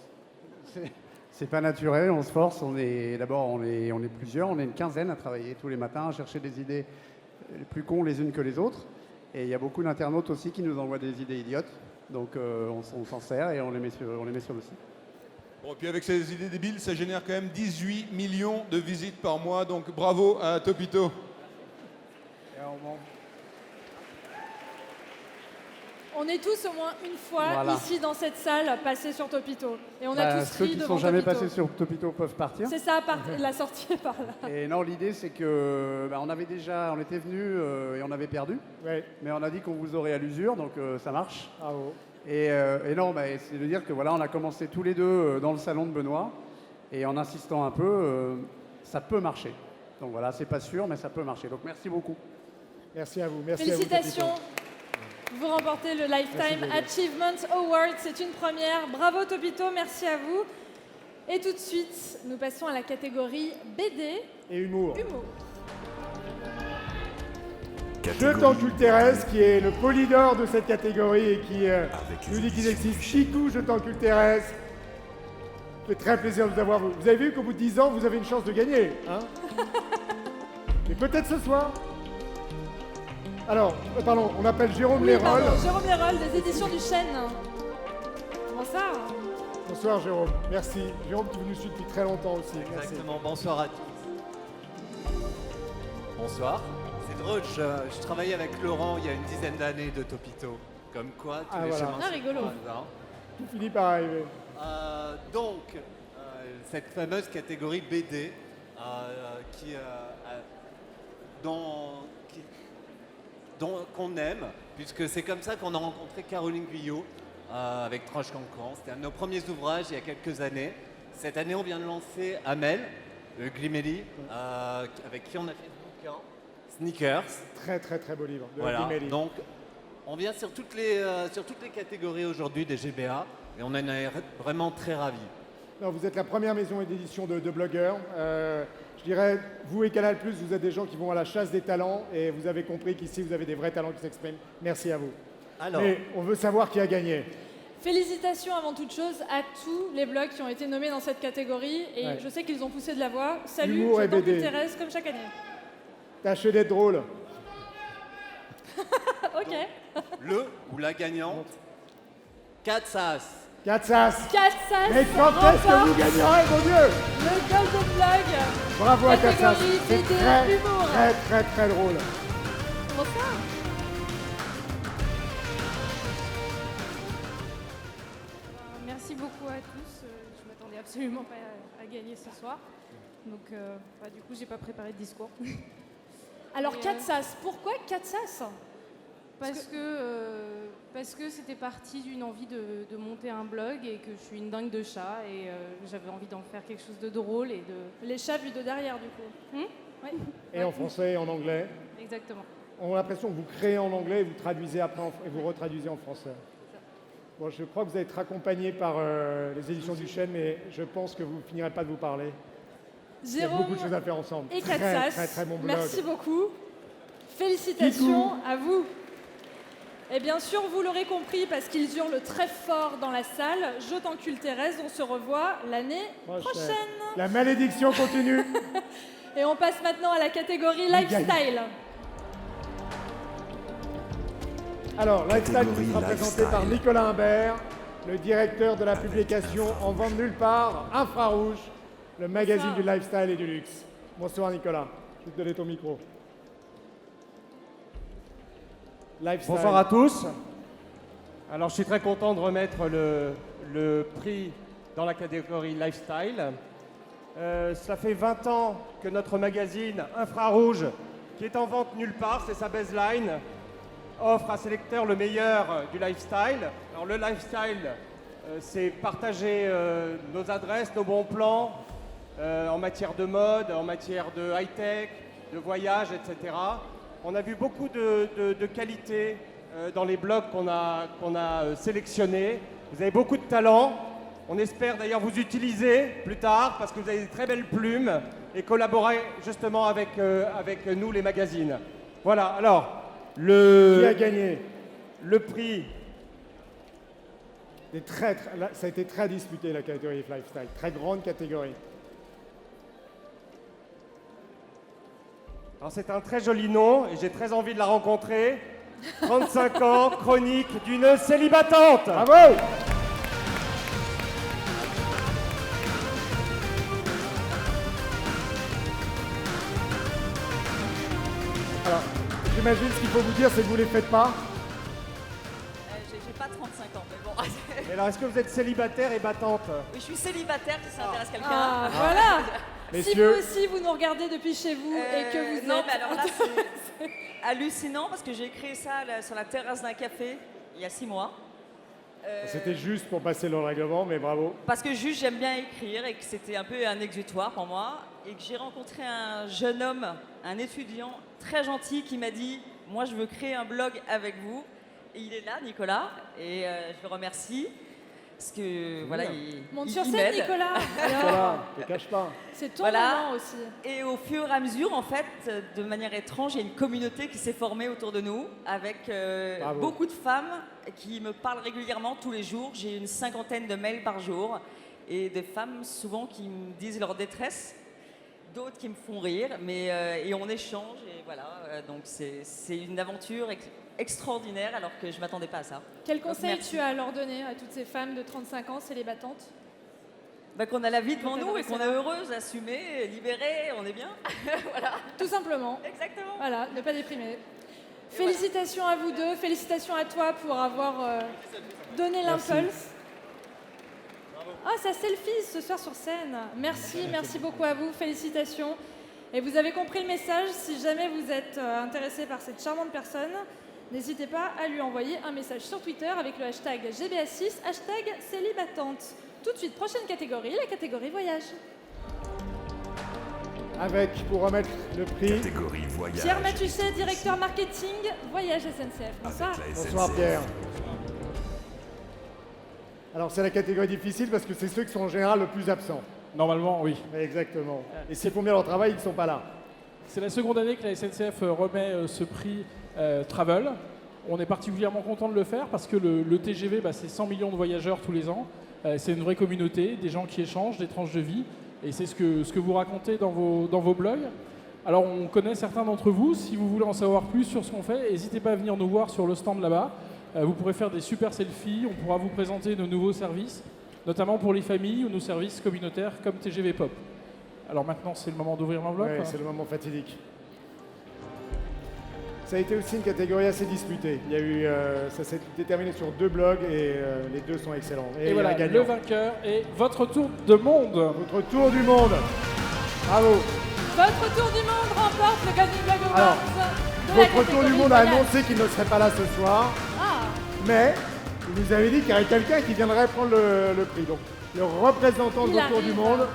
C'est pas naturel, on se force. On est plusieurs, on est une quinzaine à travailler tous les matins, à chercher des idées plus cons les unes que les autres. Et il y a beaucoup d'internautes aussi qui nous envoient des idées idiotes. Donc on s'en sert et on les met sur le site. Bon, et puis avec ces idées débiles, ça génère quand même 18 millions de visites par mois. Donc bravo à Topito. On est tous au moins une fois Voilà. ici dans cette salle passés sur Topito. Et on a Bah, tous ceux ri qui ne devant sont jamais Topito. passés sur Topito peuvent partir. C'est ça, la sortie est par là. Et non, l'idée c'est que on était venus et on avait perdu, mais on a dit qu'on vous aurait à l'usure, donc ça marche. Bravo. Et non, c'est de dire que voilà, on a commencé tous les deux dans le salon de Benoît, et en insistant un peu, ça peut marcher. Donc voilà, c'est pas sûr, mais ça peut marcher. Donc merci beaucoup. Merci à vous. Merci Félicitations. à vous, Topito. Vous remportez le Lifetime Achievement Award. C'est une première. Bravo Topito, merci à vous. Et tout de suite, nous passons à la catégorie BD et humour. Catégorie Je t'encule Thérèse, qui est le polydor de cette catégorie et qui nous dit qu'il existe. Chicou, je t'encule Thérèse. Ça fait très plaisir de vous avoir. Vous avez vu qu'au bout de 10 ans, vous avez une chance de gagner. Hein. Et peut-être ce soir. Alors, pardon, on appelle Jérôme Lérol. Jérôme Lérol, des éditions du Chêne. Bonsoir. Bonsoir Jérôme, merci. Jérôme, tu nous suis depuis très longtemps aussi. Exactement, bonsoir à tous. Bonsoir. C'est drôle, je travaillais avec Laurent il y a une dizaine d'années de Topito. Comme quoi, tous les chemins se rigolo. croisent, hein. Tout finit par arriver. Donc, cette fameuse catégorie BD qu'on aime, puisque c'est comme ça qu'on a rencontré Caroline Guyot avec Tranche Cancan. C'était un de nos premiers ouvrages il y a quelques années. Cette année, on vient de lancer Amel, le Glimelli, avec qui on a fait ce bouquin, Sneakers. Très très très beau livre de Voilà, Glimelli. donc on vient sur toutes les catégories aujourd'hui des GBA et on en est vraiment très ravis. Non, vous êtes la première maison d'édition de blogueurs. Je dirais, vous et Canal+, vous êtes des gens qui vont à la chasse des talents et vous avez compris qu'ici, vous avez des vrais talents qui s'expriment. Merci à vous. Alors, mais on veut savoir qui a gagné. Félicitations avant toute chose à tous les blogs qui ont été nommés dans cette catégorie. Et Ouais. je sais qu'ils ont poussé de la voix. Salut, Humour je et t'encule BD. Thérèse, comme chaque année. Tâchez d'être drôle. Ok. le ou la gagnante, Katsas. Katsas. Katsas. Mais quand est-ce que vous gagnerez, mon Dieu? Le Golden Blog. Bravo à Katsas. Catégorie C'est BD très, humour. très, très, très drôle. Bonsoir. Merci beaucoup à tous. Je m'attendais absolument pas à gagner ce soir. Donc, du coup, j'ai pas préparé de discours. Alors, Et, Katsas, pourquoi Katsas? Parce que c'était parti d'une envie de monter un blog et que je suis une dingue de chats et j'avais envie d'en faire quelque chose de drôle et de... Les chats vus de derrière, du coup. Ouais. Et en français et en anglais. Exactement. On a l'impression que vous créez en anglais et vous traduisez après et vous retraduisez en français. Bon, je crois que vous allez être accompagné par les éditions du Chêne, mais je pense que vous ne finirez pas de vous parler. Il y a Jérôme beaucoup de choses à faire ensemble. et Très, Katsas, très, très bon blog. merci beaucoup. Félicitations à vous. Et bien sûr, vous l'aurez compris, parce qu'ils hurlent très fort dans la salle, je t'encule Thérèse, on se revoit l'année prochaine. La malédiction continue. Et on passe maintenant à la catégorie Lifestyle. Alors, Lifestyle Catégorie qui sera présenté Lifestyle. par Nicolas Imbert, le directeur de la publication En vente nulle part, Infrarouge, le magazine du lifestyle et du luxe. Bonsoir Nicolas, je vais te donner ton micro. Lifestyle. Bonsoir à tous. Alors, je suis très content de remettre le prix dans la catégorie Lifestyle. Ça fait 20 ans que notre magazine Infrarouge, qui est en vente nulle part, c'est sa baseline, offre à ses lecteurs le meilleur du lifestyle. Alors, le lifestyle, c'est partager nos adresses, nos bons plans en matière de mode, en matière de high-tech, de voyage, etc. On a vu beaucoup de qualités dans les blogs qu'on a sélectionnés. Vous avez beaucoup de talent. On espère d'ailleurs vous utiliser plus tard parce que vous avez des très belles plumes et collaborer justement avec nous, les magazines. Voilà, alors, Qui a gagné? Le prix. Ça a été très disputé, la catégorie Lifestyle. Très grande catégorie. Alors c'est un très joli nom et j'ai très envie de la rencontrer. 35 ans, chronique d'une célibatante. Bravo! Alors, j'imagine ce qu'il faut vous dire, c'est que vous les faites pas. J'ai pas 35 ans, mais bon. Et alors, est-ce que vous êtes célibataire et battante? Oui, je suis célibataire, si ça intéresse quelqu'un. Ah, voilà. Si Messieurs. vous aussi, vous nous regardez depuis chez vous et que vous Non, êtes... mais alors là, c'est hallucinant parce que j'ai créé ça là, sur la terrasse d'un café il y a 6 mois. C'était juste pour passer le règlement, mais bravo. Parce que juste j'aime bien écrire et que c'était un peu un exutoire pour moi et que j'ai rencontré un jeune homme, un étudiant très gentil qui m'a dit « Moi, je veux créer un blog avec vous ». Et il est là, Nicolas, et je le remercie parce que voilà, il Monte il- sur il scène, m'aide. Nicolas. Nicolas, te cache pas. C'est ton Voilà. moment aussi. Et au fur et à mesure, en fait, de manière étrange, il y a une communauté qui s'est formée autour de nous, avec Bravo. beaucoup de femmes qui me parlent régulièrement tous les jours. J'ai une 50aine de mails par jour, et des femmes souvent qui me disent leur détresse, d'autres qui me font rire, mais et on échange, et voilà. Donc c'est une aventure extraordinaire, alors que je ne m'attendais pas à ça. Quel Donc, conseil merci. tu as à leur donner à toutes ces femmes de 35 ans célibatantes? Bah, qu'on a la vie devant Tout à nous fait, et qu'on c'est est vrai. heureuse, assumée, libérée, on est bien. Voilà. Tout simplement. Exactement. Voilà, ne pas déprimer. Félicitations à vous deux, félicitations à toi pour avoir donné Merci. l'impulse. Ah, ça selfie ce soir sur scène. Merci beaucoup à vous, félicitations. Et vous avez compris le message, si jamais vous êtes intéressé par cette charmante personne, n'hésitez pas à lui envoyer un message sur Twitter avec le hashtag GBA6, hashtag célibatante. Tout de suite, prochaine catégorie, la catégorie voyage. Avec, pour remettre le prix, Catégorie voyage. Pierre Matuchet, directeur marketing, Voyage SNCF. Bonsoir. Bonsoir Pierre. Alors c'est la catégorie difficile parce que c'est ceux qui sont en général le plus absents. Normalement, oui. Exactement. Et s'ils font bien leur travail, ils ne sont pas là. C'est la seconde année que la SNCF remet ce prix Travel. On est particulièrement content de le faire parce que le TGV, c'est 100 millions de voyageurs tous les ans. C'est une vraie communauté, des gens qui échangent, des tranches de vie. Et c'est ce que vous racontez dans vos blogs. Alors on connaît certains d'entre vous. Si vous voulez en savoir plus sur ce qu'on fait, n'hésitez pas à venir nous voir sur le stand là-bas. Vous pourrez faire des super selfies. On pourra vous présenter nos nouveaux services, notamment pour les familles ou nos services communautaires comme TGV Pop. Alors maintenant, c'est le moment d'ouvrir l'enveloppe. Ouais, c'est le moment fatidique. Ça a été aussi une catégorie assez disputée. Il y a eu, ça s'est déterminé sur 2 blogs et les 2 sont excellents. Et il y a voilà, un gagnant. le vainqueur est votre tour de monde. Votre tour du monde. Bravo. Votre tour du monde remporte le Golden Blog Alors, Awards de la votre tour du catégorie monde a voyage. annoncé qu'il ne serait pas là ce soir, Ah, mais il nous avait dit qu'il y avait quelqu'un qui viendrait prendre le prix. Donc, le représentant de Il votre tour du arrive. monde.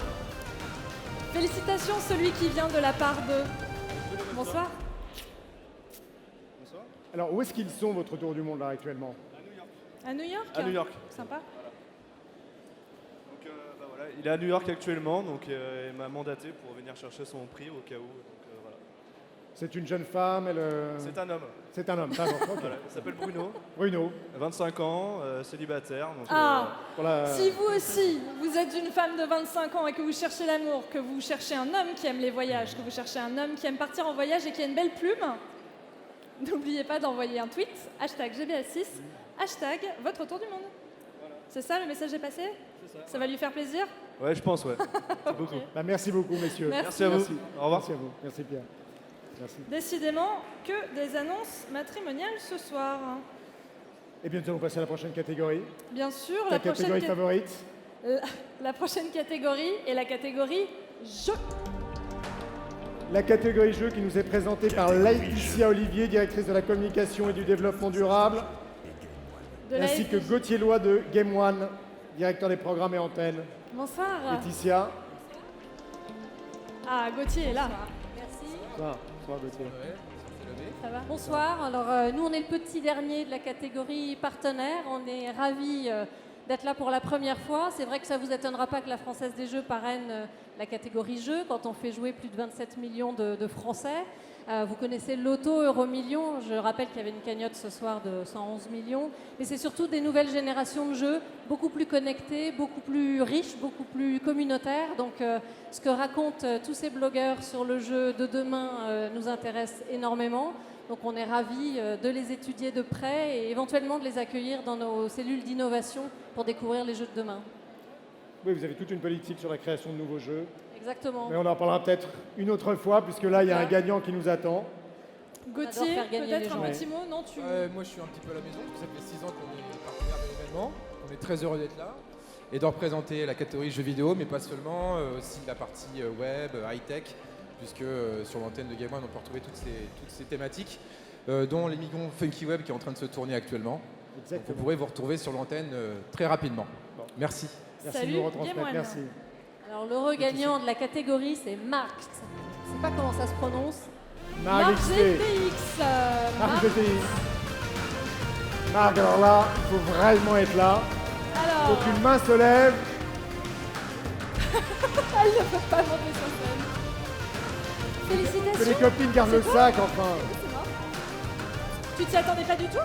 félicitations celui qui vient de la part de... Bonsoir. Alors, où est-ce qu'ils sont, votre tour du monde, là, actuellement? À New York À New York. Sympa. Donc, voilà. Il est à New York actuellement, donc il m'a mandaté pour venir chercher son prix au cas où. Donc, voilà. C'est une jeune femme, elle... C'est un homme. C'est un homme, pardon. ok. Voilà, il s'appelle Bruno. Bruno. 25 ans, célibataire. Donc, Ah, pour la- si vous aussi, vous êtes une femme de 25 ans et que vous cherchez l'amour, que vous cherchez un homme qui aime les voyages, que vous cherchez un homme qui aime partir en voyage et qui a une belle plume, n'oubliez pas d'envoyer un tweet, hashtag GBA6, hashtag votre tour du monde. C'est ça, le message est passé? Ça va lui faire plaisir? Ouais, je pense, ouais. C'est beaucoup. Bah, merci beaucoup, messieurs. Merci. à vous. Au revoir. Merci à vous. Merci, Pierre. Merci. Décidément que des annonces matrimoniales ce soir. Eh bien, nous allons passer à la prochaine catégorie. Bien sûr, Ta la prochaine catégorie favorite? La prochaine catégorie est la catégorie jeu. La catégorie jeu qui nous est présentée par Laetitia Olivier, directrice de la communication et du développement durable, De la ainsi que FDJ. Gauthier Loy de Game One, directeur des programmes et antennes. Bonsoir. Laetitia. Ah, Gauthier est là. Merci. Bonsoir. Bonsoir, Gauthier. Ça va? Bonsoir. Alors, nous, on est le petit dernier de la catégorie partenaire. On est ravis d'être là pour la première fois. C'est vrai que ça ne vous étonnera pas que la Française des Jeux parraine la catégorie jeux quand on fait jouer plus de 27 millions de Français. Vous connaissez le loto Euromillions. Je rappelle qu'il y avait une cagnotte ce soir de 111 millions. Mais c'est surtout des nouvelles générations de jeux, beaucoup plus connectés, beaucoup plus riches, beaucoup plus communautaires. Donc ce que racontent tous ces blogueurs sur le jeu de demain nous intéresse énormément. Donc on est ravis de les étudier de près et éventuellement de les accueillir dans nos cellules d'innovation pour découvrir les jeux de demain. Oui, vous avez toute une politique sur la création de nouveaux jeux. Exactement. Mais on en parlera peut-être une autre fois, puisque là, il y a un D'accord. gagnant qui nous attend. Gauthier, faire gagner peut-être les un gens. petit mot? Non, tu... Moi, je suis un petit peu à la maison, parce que ça fait 6 ans qu'on est partenaire de l'événement. On est très heureux d'être là et de représenter la catégorie jeux vidéo, mais pas seulement, aussi la partie web, high-tech, puisque sur l'antenne de Game One, on peut retrouver toutes ces thématiques, dont l'émission Funky Web qui est en train de se tourner actuellement. Donc, vous pourrez vous retrouver sur l'antenne très rapidement. Bon. Merci. Merci de nous retransmettre. Merci. Alors l'heureux gagnant de la catégorie, c'est Marc. Je ne sais pas comment ça se prononce. Marc GTX. Marc GTX. Marc, alors là, il faut vraiment être là. Alors... Faut qu'une main se lève. Elle ne peut pas monter sur scène. Félicitations. Que les copines gardent le sac, enfin. Tu t'y attendais pas du tout?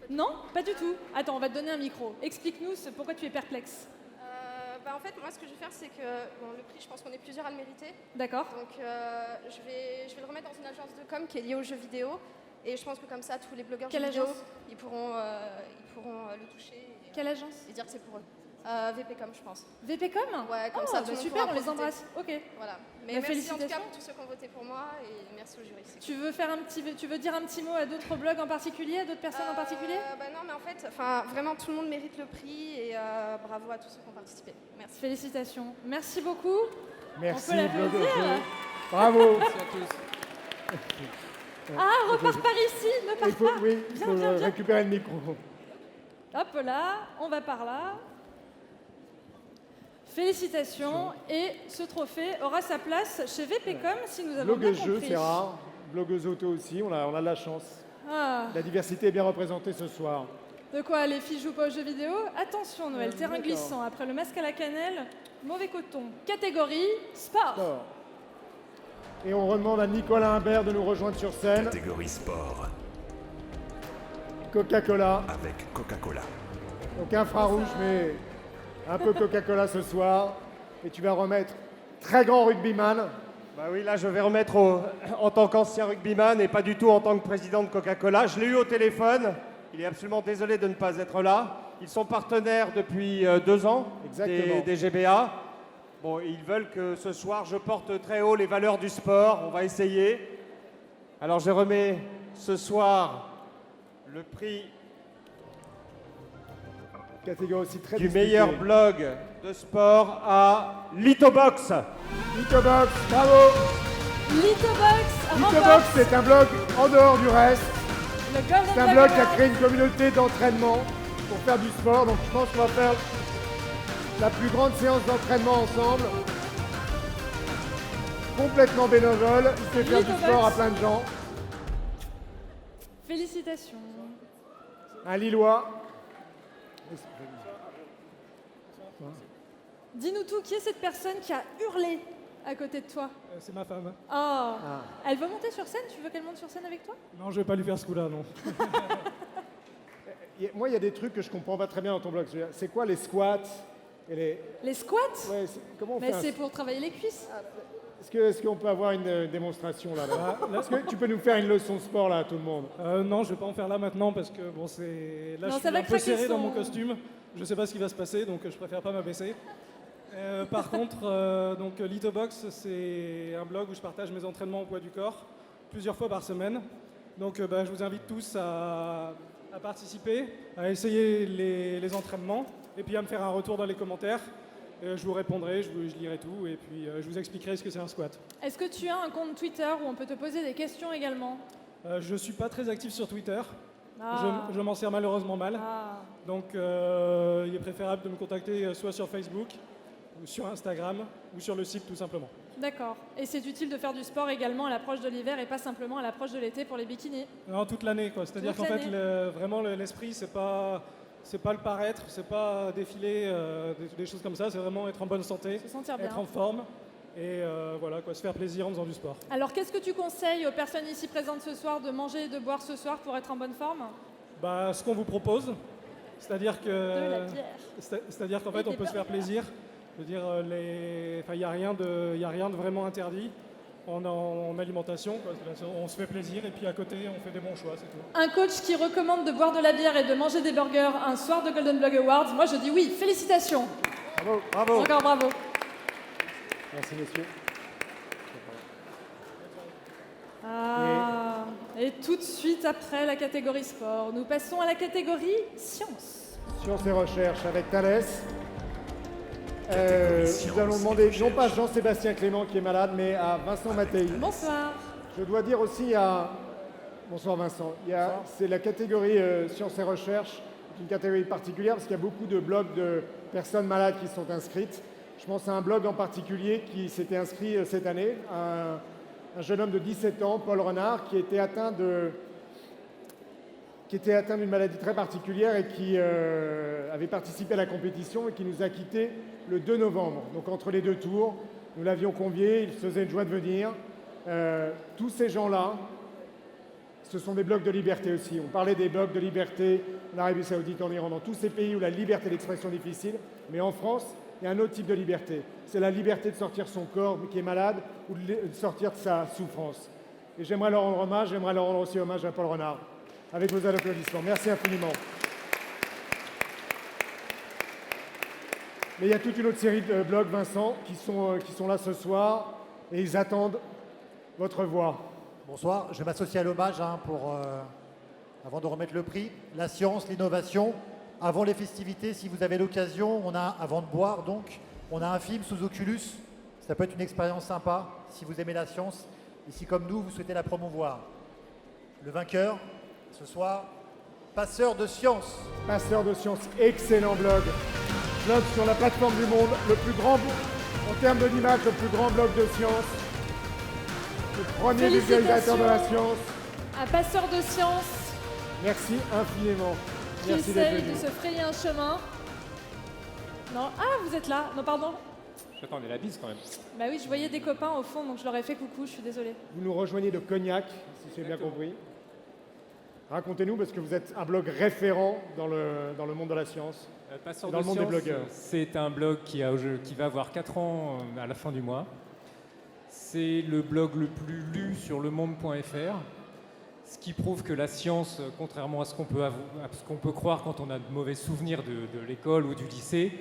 Non, pas du tout. Attends, on va te donner un micro. Explique-nous pourquoi tu es perplexe. En fait, moi, ce que je vais faire, c'est que le prix, je pense qu'on est plusieurs à le mériter. D'accord. Donc, je vais le remettre dans une agence de com qui est liée aux jeux vidéo. Et je pense que comme ça, tous les blogueurs Quelle jeux vidéo, agence ils pourront le toucher. Quelle agence? Et dire que c'est pour eux. VPcom, je pense. VPcom? Ouais, comme Oh, ça, tout le monde super, pourra on les profiter. embrasse. Ok. Voilà. Mais Bah, merci en tout cas félicitations. pour tous ceux qui ont voté pour moi et merci au jury. Tu veux dire un petit mot à d'autres blogs en particulier, à d'autres personnes en particulier? Non, mais en fait, vraiment, tout le monde mérite le prix et bravo à tous ceux qui ont participé. Merci. Félicitations. Merci beaucoup. Merci, On peut l'applaudir. blogueuse. Bravo. Merci à tous. Ah, repars par ici, ne pars pas. Oui, il Viens, faut viens, viens. récupérer le micro. Hop là, on va par là. Félicitations. Et ce trophée aura sa place chez VPcom si nous avons bien Blogueuse jeu, compris. c'est rare. Blogueuse auto aussi, on a de la chance. Ah. La diversité est bien représentée ce soir. De quoi, les filles jouent pas aux jeux vidéo? Attention Noël, terrain d'accord. glissant, après le masque à la cannelle, mauvais coton. Catégorie sport. Sport. Et on demande à Nicolas Imbert de nous rejoindre sur scène. Catégorie sport. Coca-Cola. Avec Coca-Cola. Donc infrarouge, mais un peu Coca-Cola ce soir. Et tu vas remettre très grand rugbyman. Bah oui, là je vais remettre en tant qu'ancien rugbyman et pas du tout en tant que président de Coca-Cola. Je l'ai eu au téléphone, il est absolument désolé de ne pas être là. Ils sont partenaires depuis 2 ans des GBA. Bon, ils veulent que ce soir je porte très haut les valeurs du sport, on va essayer. Alors je remets ce soir le prix Catégorie aussi très du disputée. meilleur blog de sport à Lithobox. Lithobox, bravo. Lithobox, c'est un blog en dehors du reste. C'est un blog qui a créé une communauté d'entraînement pour faire du sport. Donc je pense qu'on va faire la plus grande séance d'entraînement ensemble. Complètement bénévole. Il fait faire du Lithobox. sport à plein de gens. Félicitations. Un Lillois. Dis-nous tout, qui est cette personne qui a hurlé à côté de toi? C'est ma femme. Oh. Elle veut monter sur scène? Tu veux qu'elle monte sur scène avec toi? Non, je vais pas lui faire ce coup-là, non. Moi, il y a des trucs que je comprends pas très bien dans ton blog. C'est quoi les squats et Les squats? Ouais, comment on Mais fait c'est pour travailler les cuisses. Est-ce qu'on peut avoir une démonstration là, Est-ce que tu peux nous faire une leçon de sport là à tout le monde? Non, je vais pas en faire là maintenant parce que bon, là Non, je ça suis va un peu craquer serré dans son- mon costume. Je sais pas ce qui va se passer, donc je préfère pas m'abaisser. Par contre, donc Lithobox, c'est un blog où je partage mes entraînements au poids du corps plusieurs fois par semaine. Donc je vous invite tous à participer, à essayer les entraînements et puis à me faire un retour dans les commentaires. Je vous répondrai, je lirai tout et puis je vous expliquerai ce que c'est un squat. Est-ce que tu as un compte Twitter où on peut te poser des questions également? Je suis pas très actif sur Twitter. Ah. Je m'en sers malheureusement mal. Ah. Donc il est préférable de me contacter soit sur Facebook, ou sur Instagram, ou sur le site tout simplement. D'accord. Et c'est utile de faire du sport également à l'approche de l'hiver et pas simplement à l'approche de l'été pour les bikinis? Non, toute l'année quoi. C'est-à-dire Toute qu'en fait, l'année. vraiment l'esprit, c'est pas le paraître, c'est pas défiler, des choses comme ça, c'est vraiment être en bonne santé, Se sentir bien. être en forme et voilà quoi, se faire plaisir en faisant du sport. Alors qu'est-ce que tu conseilles aux personnes ici présentes ce soir de manger et de boire ce soir pour être en bonne forme? Bah, ce qu'on vous propose, c'est-à-dire que, De la bière. c'est-à-dire qu'en fait, on peut se faire plaisir. Je veux dire, il n'y a rien de vraiment interdit en alimentation, quoi. On se fait plaisir et puis à côté, on fait des bons choix, c'est tout. Un coach qui recommande de boire de la bière et de manger des burgers un soir de Golden Blog Awards, moi je dis oui, félicitations. Bravo, bravo. Encore bravo. Merci messieurs. Ah, et tout de suite après la catégorie sport, nous passons à la catégorie sciences. Sciences et recherches avec Thalès. Nous allons demander, non pas Jean-Sébastien Clément qui est malade, mais à Vincent Mattei. Bonsoir. Je dois dire aussi à... Bonsoir Vincent. C'est la catégorie sciences et recherches, une catégorie particulière parce qu'il y a beaucoup de blogs de personnes malades qui sont inscrites. Je pense à un blog en particulier qui s'était inscrit cette année, un jeune homme de 17 ans, Paul Renard, qui était atteint d'une maladie très particulière et qui avait participé à la compétition et qui nous a quittés le 2 novembre. Donc entre les deux tours, nous l'avions convié, il se faisait une joie de venir. Tous ces gens-là, ce sont des blocs de liberté aussi. On parlait des blocs de liberté en Arabie Saoudite, en Iran, dans tous ces pays où la liberté d'expression est difficile. Mais en France, il y a un autre type de liberté. C'est la liberté de sortir son corps qui est malade ou de sortir de sa souffrance. Et j'aimerais leur rendre hommage, j'aimerais leur rendre aussi hommage à Paul Renard. Avec vos applaudissements. Merci infiniment. Mais il y a toute une autre série de blogs, Vincent, qui sont là ce soir et ils attendent votre voix. Bonsoir, je m'associe à l'hommage avant de remettre le prix. La science, l'innovation. Avant les festivités, si vous avez l'occasion, avant de boire donc, on a un film sous Oculus. Ça peut être une expérience sympa si vous aimez la science et si comme nous, vous souhaitez la promouvoir. Le vainqueur, ce soir, Passeur de Science. Passeur de Science, excellent blog. Blog sur la plateforme du monde, le plus grand, en termes de l'image, le plus grand blog de science. Le premier vulgarisateur de la science. Un passeur de science. Merci infiniment. Qui essaye de se frayer un chemin. Non, ah, vous êtes là. Non, pardon. J'attendais la bise quand même. Bah oui, je voyais des copains au fond, donc je leur ai fait coucou, je suis désolée. Vous nous rejoignez de Cognac, si j'ai bien compris. Racontez-nous, parce que vous êtes un blog référent dans le monde de la science, Passeur dans le de monde des Science, blogueurs. C'est un blog qui va avoir 4 ans à la fin du mois. C'est le blog le plus lu sur lemonde.fr, ce qui prouve que la science, contrairement à ce qu'on peut croire quand on a de mauvais souvenirs de l'école ou du lycée,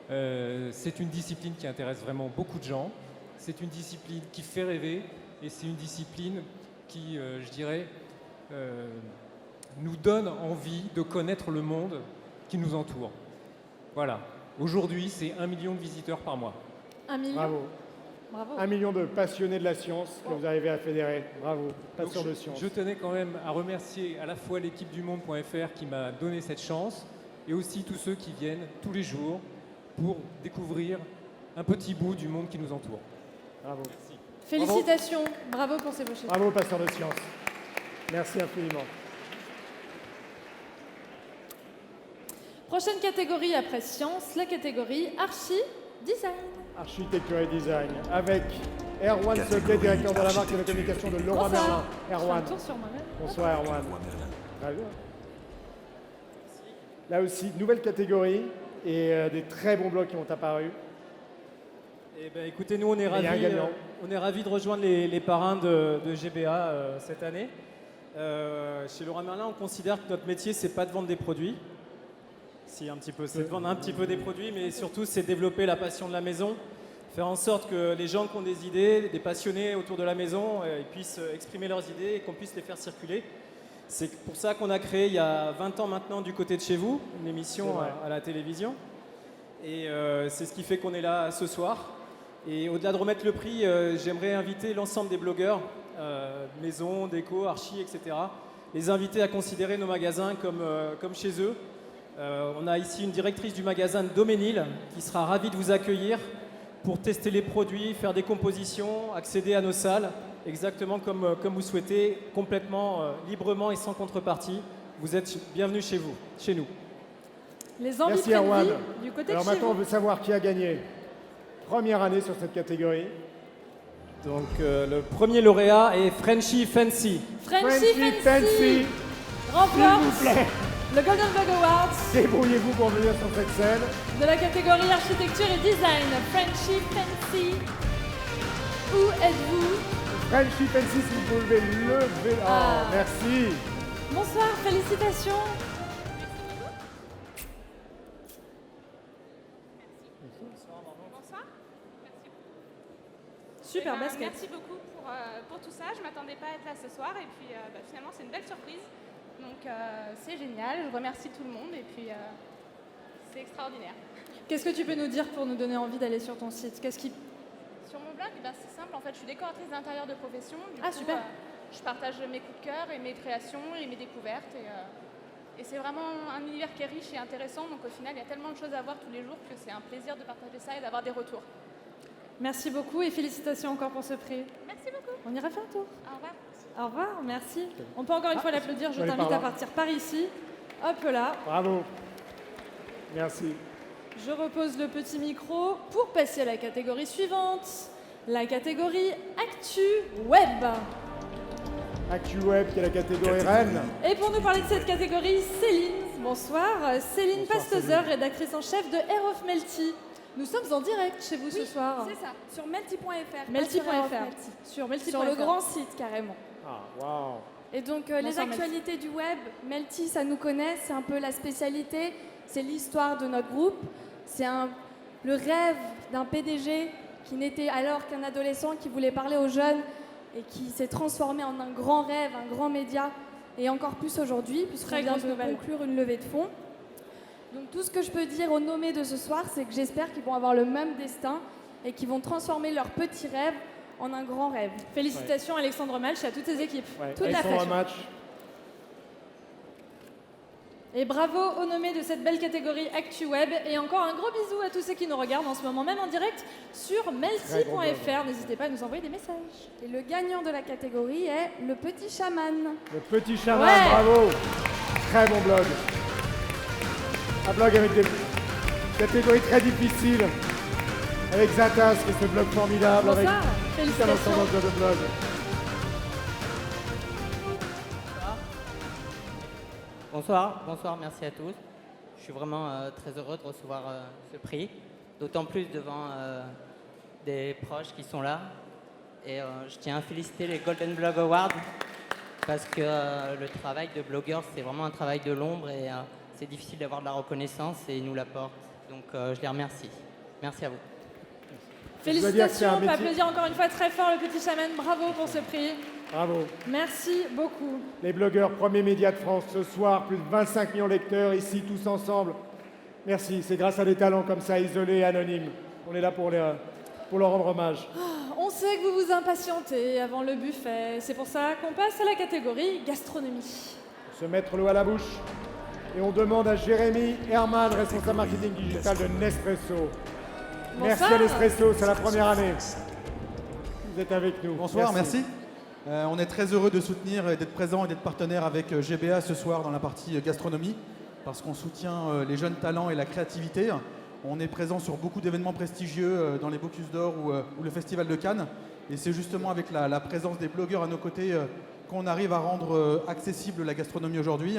c'est une discipline qui intéresse vraiment beaucoup de gens. C'est une discipline qui fait rêver et c'est une discipline qui, je dirais, nous donne envie de connaître le monde qui nous entoure. Voilà. Aujourd'hui, c'est 1 million de visiteurs par mois. 1 million. Bravo. Bravo. 1 million de passionnés de la science que vous arrivez à fédérer. Bravo. Passeur de science. Je tenais quand même à remercier à la fois l'équipe du monde.fr qui m'a donné cette chance et aussi tous ceux qui viennent tous les jours pour découvrir un petit bout du monde qui nous entoure. Bravo. Merci. Félicitations. Bravo pour ces beaux chiffres. Bravo, passeur de science. Merci infiniment. Prochaine catégorie après science, la catégorie archi-design. Architecture et design, avec Erwan Seclet, directeur de la marque et de la communication de Leroy Merlin. Erwan. Je fais un tour sur moi-même. Bonsoir Erwan. Très bien. Là aussi, nouvelle catégorie et des très bons blogs qui ont apparu. Eh ben, écoutez, nous on est Il y a un gagnant. ravis de rejoindre les parrains de GBA cette année. Chez Leroy Merlin, on considère que notre métier, c'est pas de vendre des produits. Si, un petit peu, c'est de vendre un petit peu des produits, mais surtout, c'est développer la passion de la maison, faire en sorte que les gens qui ont des idées, des passionnés autour de la maison, ils puissent exprimer leurs idées et qu'on puisse les faire circuler. C'est pour ça qu'on a créé, il y a 20 ans maintenant, Du côté de chez vous, une émission à la télévision. Et c'est ce qui fait qu'on est là ce soir. Et au-delà de remettre le prix, j'aimerais inviter l'ensemble des blogueurs, maison, déco, archi, etc., les inviter à considérer nos magasins comme chez eux. On a ici une directrice du magasin de Doménil qui sera ravie de vous accueillir pour tester les produits, faire des compositions, accéder à nos salles, exactement comme vous souhaitez, complètement librement et sans contrepartie. Vous êtes bienvenus chez nous. Les envies Merci Erwan. du côté Alors de chez maintenant, on vous. veut savoir qui a gagné. Première année sur cette catégorie. Donc le premier lauréat est Frenchy Fancy. Frenchy Fancy remporte S'il vous plaît, le Golden Blog Awards débrouillez-vous pour venir sur cette scène. de la catégorie architecture et design. Frenchy Fancy, où êtes-vous? Frenchy Fancy, si vous pouvez lever. Oh, Ah. merci. Bonsoir, félicitations. Super Eh ben, basket. Merci beaucoup pour tout ça. Je ne m'attendais pas à être là ce soir. Et puis finalement, c'est une belle surprise. Donc c'est génial. Je remercie tout le monde. Et puis c'est extraordinaire. Qu'est-ce que tu peux nous dire pour nous donner envie d'aller sur ton site? Sur mon blog, c'est simple. En fait, je suis décoratrice d'intérieur de profession. Du coup, super. Je partage mes coups de cœur et mes créations et mes découvertes. Et c'est vraiment un univers qui est riche et intéressant. Donc au final, il y a tellement de choses à voir tous les jours que c'est un plaisir de partager ça et d'avoir des retours. Merci beaucoup et félicitations encore pour ce prix. Merci beaucoup. On ira faire un tour. Au revoir. Au revoir, merci. On peut encore une fois l'applaudir. Je allez t'invite par à là. partir par ici. Hop là. Bravo. Merci. Je repose le petit micro pour passer à la catégorie suivante. La catégorie Actu Web. Actu Web, qui est la catégorie reine. Et pour nous parler de cette catégorie, Céline. Bonsoir. Céline Pastezer, rédactrice en chef de Air of Melty. Nous sommes en direct chez vous ce soir. C'est ça, sur melty.fr. Melty.fr. Sur Melty.fr. Sur le grand site carrément. Ah, waouh. Et donc les Bonsoir, actualités du web, Melty, ça nous connaît, c'est un peu la spécialité, c'est l'histoire de notre groupe. C'est le rêve d'un PDG qui n'était alors qu'un adolescent qui voulait parler aux jeunes et qui s'est transformé en un grand rêve, un grand média, et encore plus aujourd'hui, puisqu'on vient de conclure une levée de fonds. Donc tout ce que je peux dire aux nommés de ce soir, c'est que j'espère qu'ils vont avoir le même destin et qu'ils vont transformer leur petit rêve en un grand rêve. Félicitations Alexandre Malch et à toutes ses équipes. Ouais, Tout à fait. un match. Et bravo aux nommés de cette belle catégorie Actu Web. Et encore un gros bisou à tous ceux qui nous regardent en ce moment, même en direct sur melty.fr. N'hésitez pas à nous envoyer des messages. Et le gagnant de la catégorie est le petit chaman. Le petit chaman, Ouais. bravo. Très bon blog. Un blog avec des catégories très difficiles. Avec Zatas, qui est ce blog formidable. Bonsoir, avec tout un félicitations. ensemble de blogs. Bonsoir, merci à tous. Je suis vraiment très heureux de recevoir ce prix, d'autant plus devant des proches qui sont là. Et je tiens à féliciter les Golden Blog Awards parce que le travail de blogueur, c'est vraiment un travail de l'ombre et c'est difficile d'avoir de la reconnaissance et ils nous l'apportent. Donc je les remercie. Merci à vous. Félicitations, on peut applaudir encore une fois très fort le petit chaman. Bravo pour ce prix. Bravo. Merci beaucoup. Les blogueurs, premier média de France ce soir, plus de 25 millions de lecteurs ici, tous ensemble. Merci, c'est grâce à des talents comme ça, isolés et anonymes. On est là pour leur rendre hommage. On sait que vous vous impatientez avant le buffet. C'est pour ça qu'on passe à la catégorie gastronomie. Se mettre l'eau à la bouche. Et on demande à Jérémy Herman, responsable marketing digital de Nespresso. Merci à Nespresso, c'est la première année. Vous êtes avec nous. Bonsoir, merci. On est très heureux de soutenir et d'être présent et d'être partenaire avec GBA ce soir dans la partie gastronomie parce qu'on soutient les jeunes talents et la créativité. On est présent sur beaucoup d'événements prestigieux dans les Bocuse d'Or ou le Festival de Cannes. Et c'est justement avec la présence des blogueurs à nos côtés qu'on arrive à rendre accessible la gastronomie aujourd'hui.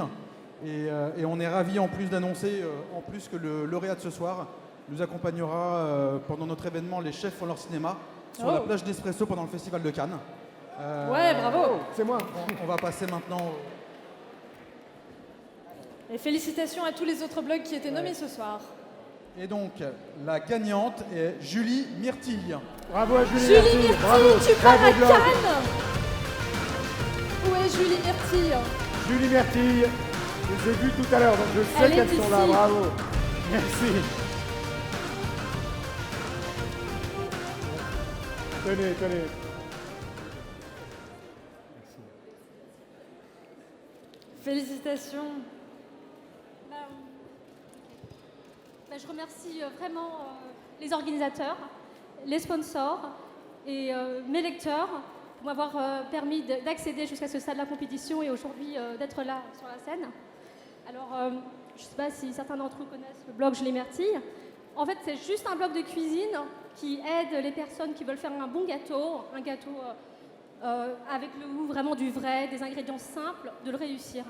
Et on est ravis en plus d'annoncer en plus que le lauréat de ce soir nous accompagnera pendant notre événement Les Chefs font leur cinéma sur la plage d'Espresso pendant le Festival de Cannes. Ouais, bravo. C'est moi. On va passer maintenant Et félicitations à tous les autres blogs qui étaient nommés ce soir. Et donc, la gagnante est Julie Myrtille. Bravo à Julie Julie Myrtille, bravo, tu très pars beau à blog. Cannes. Où est Julie Myrtille? Julie Myrtille, je les ai vues tout à l'heure, donc je sais Elle est qu'elles sont là, ici. bravo. Merci. Tenez. Félicitations. Je remercie vraiment les organisateurs, les sponsors et mes lecteurs pour m'avoir permis d'accéder jusqu'à ce stade de la compétition et aujourd'hui d'être là sur la scène. Alors, je ne sais pas si certains d'entre vous connaissent le blog Julie Myrtille. En fait, c'est juste un blog de cuisine qui aide les personnes qui veulent faire un bon gâteau, un gâteau avec le goût vraiment du vrai, des ingrédients simples, de le réussir.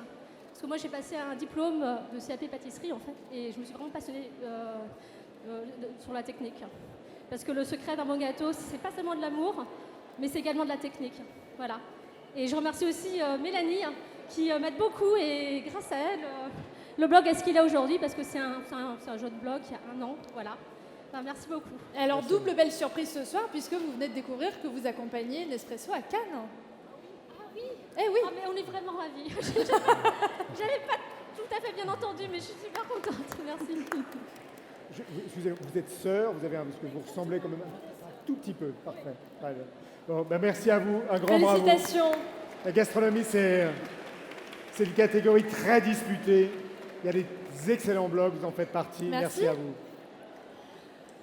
Parce que moi, j'ai passé un diplôme de CAP pâtisserie, en fait, et je me suis vraiment passionnée sur la technique. Parce que le secret d'un bon gâteau, c'est pas seulement de l'amour, mais c'est également de la technique. Voilà. Et je remercie aussi Mélanie, qui m'aide beaucoup, et grâce à elle, le blog est ce qu'il est aujourd'hui, parce que c'est un jeune blog, il y a 1 an, voilà. Merci beaucoup. Et alors, double belle surprise ce soir, puisque vous venez de découvrir que vous accompagnez Nespresso à Cannes. Ah oui. Eh oui. Oh, mais on est vraiment ravis. J'avais pas tout à fait bien entendu, mais je suis super contente. Merci. Excusez-moi, vous êtes sœur, parce que vous ressemblez quand même un tout petit peu. Parfait. Très bien. Bon, merci à vous, un grand bravo. Félicitations. La gastronomie, c'est une catégorie très disputée. Il y a des excellents blogs, vous en faites partie. Merci à vous.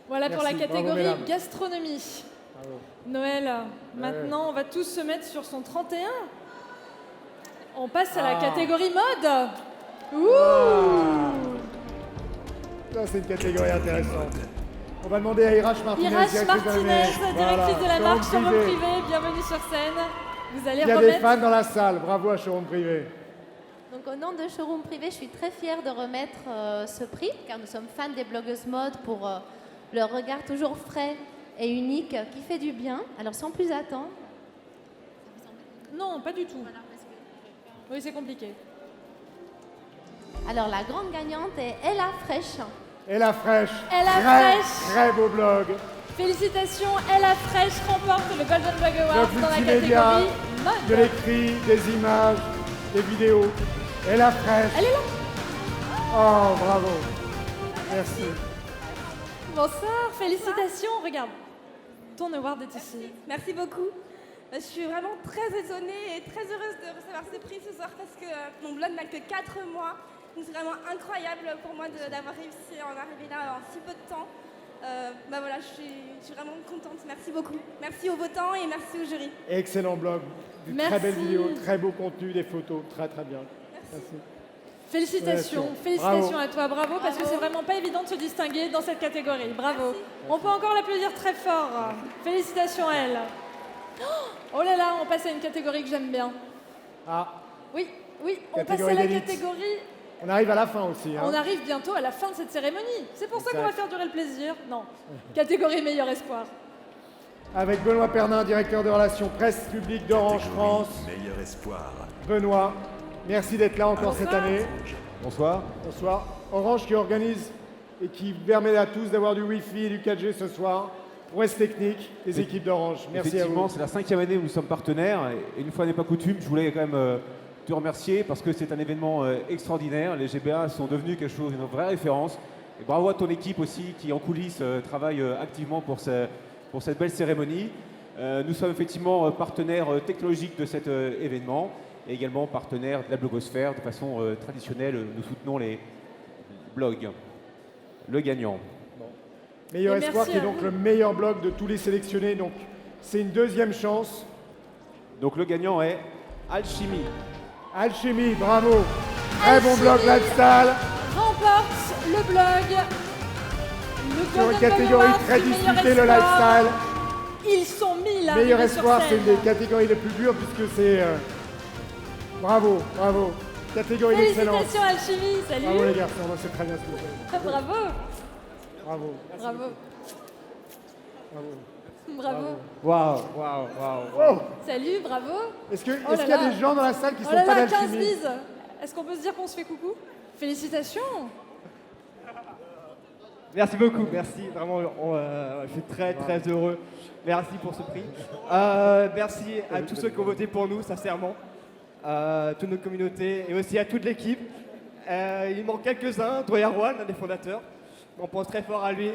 Voilà pour la Merci. catégorie Bravo, gastronomie. Bravo. Noël, maintenant, on va tous se mettre sur son 31. On passe à la catégorie mode. Ouh. Ça, c'est une catégorie intéressante. On va demander à Irache Martinez, Irache Martinez, directrice de la marque Showroom Privé. Bienvenue sur scène. Vous allez Il y a remettre... des fans dans la salle. Bravo à Showroom Privé. Donc au nom de Showroom Privé, je suis très fière de remettre ce prix, car nous sommes fans des blogueuses mode pour leur regard toujours frais et unique qui fait du bien. Alors sans plus attendre... Non, pas du tout. Oui, c'est compliqué. Alors la grande gagnante est Ella Fresh. Ella Fresh. Ella Très, Fresh. très beau blog. Félicitations, Ella Fresh remporte le Golden Blog Award Blog dans la multimédia, catégorie mode. de l'écrit, des images, des vidéos. Ella Fresh. Elle est là. Oh, bravo. Merci. Bonsoir, félicitations. Regarde, ton award est ici. Merci beaucoup. Je suis vraiment très étonnée et très heureuse de recevoir ce prix ce soir parce que mon blog n'a que 4 mois. Donc c'est vraiment incroyable pour moi d'avoir réussi à en arriver là en si peu de temps. Voilà, je suis vraiment contente. Merci beaucoup. Merci aux votants et merci au jury. Excellent blog. Très belles vidéos, très beau contenu, des photos. Très, très bien. Merci. Félicitations, félicitations à toi, bravo, parce que c'est vraiment pas évident de se distinguer dans cette catégorie. Bravo. On peut encore l'applaudir très fort. Félicitations à elle. Oh là là, on passe à une catégorie que j'aime bien. Ah. Oui, on passe Catégorie à la d'élite. catégorie. On arrive à la fin aussi. Hein. On arrive bientôt à la fin de cette cérémonie. C'est pour ça qu'on va Exact. faire durer le plaisir. Non. Catégorie meilleur espoir. Avec Benoît Pernin, directeur de relations presse publique d'Orange France. Meilleur espoir. Benoît, merci d'être là encore cette année. Bonsoir. Bonsoir. Orange qui organise et qui permet à tous d'avoir du Wi-Fi et du 4G ce soir. Prouesse technique des équipes d'Orange. Merci à Effectivement, vous. c'est la 5e année où nous sommes partenaires. Et une fois n'est pas coutume, je voulais quand même te remercier parce que c'est un événement extraordinaire. Les GBA sont devenus quelque chose, une vraie référence. Et bravo à ton équipe aussi qui, en coulisses, travaille activement pour cette belle cérémonie. Nous sommes effectivement partenaires technologiques de cet événement et également partenaires de la blogosphère. De façon traditionnelle, nous soutenons les blogs. Le gagnant. Meilleur Et espoir merci qui est à donc vous. le meilleur blog de tous les sélectionnés. Donc c'est une deuxième chance. Donc le gagnant est Alchimie. Alchimie, bravo. Très bon blog lifestyle. Remporte le blog. Le Sur une Golden catégorie Blog très Award du meilleur disputée, le espoir. lifestyle. Ils sont 1000 à Meilleur arriver sur espoir, c'est une scène. des catégories les plus dures puisque c'est... Bravo, bravo. Catégorie d'excellence. Félicitations Alchimie, salut. Bravo les garçons, c'est très bien ce que vous faites. Bravo. Bravo. Bravo. Bravo. Bravo. Waouh, waouh, waouh. Oh. Salut, bravo. Est-ce qu'il Oh là y a là. des gens dans la salle qui Oh sont là pas là, 15 d'alchimie? bises. Est-ce qu'on peut se dire qu'on se fait coucou? Félicitations. Merci beaucoup, merci. Vraiment, je suis très très heureux. Merci pour ce prix. Merci à tous ceux qui ont voté pour nous, sincèrement. Toutes nos communautés et aussi à toute l'équipe. Il manque quelques-uns, dont Erwan, un des fondateurs. On pense très fort à lui.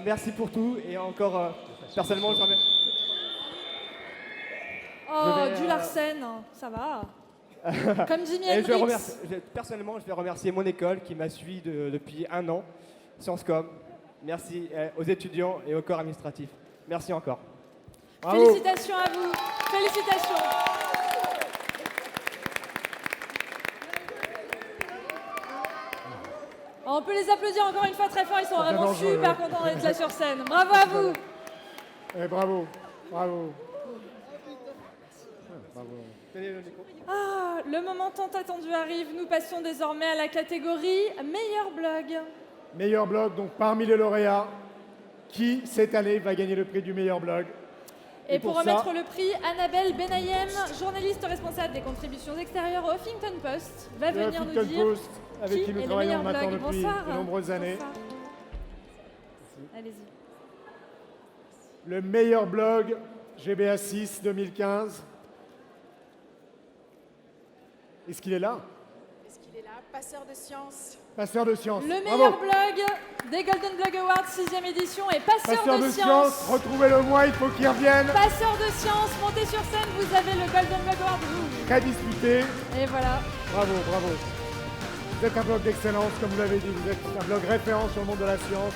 Merci pour tout et encore, personnellement, je remercie. Oh, du Larsen, ça va. Comme Jimi Et Hendrix. Personnellement, je vais remercier mon école qui m'a suivi depuis 1 an, Sciencescom. Merci aux étudiants et au corps administratif. Merci encore. Bravo. Félicitations à vous. Félicitations. On peut les applaudir encore une fois très fort. Ils sont vraiment dangereux, super ouais. contents d'être là sur scène. Bravo à vous. Bravo, bravo. Bravo. Ah, le moment tant attendu arrive. Nous passons désormais à la catégorie meilleur blog. Meilleur blog, donc parmi les lauréats, qui cette année va gagner le prix du meilleur blog? Et pour ça, remettre le prix, Annabelle Benayem, journaliste responsable des contributions extérieures au Huffington Post, va le venir nous Huffington dire Post, avec qui est nous le travaillons meilleur maintenant blog. depuis Bonsoir. de nombreuses années. Bonsoir. Allez-y. Le meilleur blog GBA 6 2015. Est-ce qu'il est là? Est-ce qu'il est là? Passeur de science. Passeur de science. Le Bravo. meilleur blog des Golden Blog Awards 6e édition est Passeur de science. Retrouvez-le-moi, il faut qu'il revienne. Passeur de science, montez sur scène, vous avez le Golden Blog Award. Très disputé. Et voilà. Bravo, bravo. Vous êtes un blog d'excellence, comme vous l'avez dit. Vous êtes un blog référence sur le monde de la science.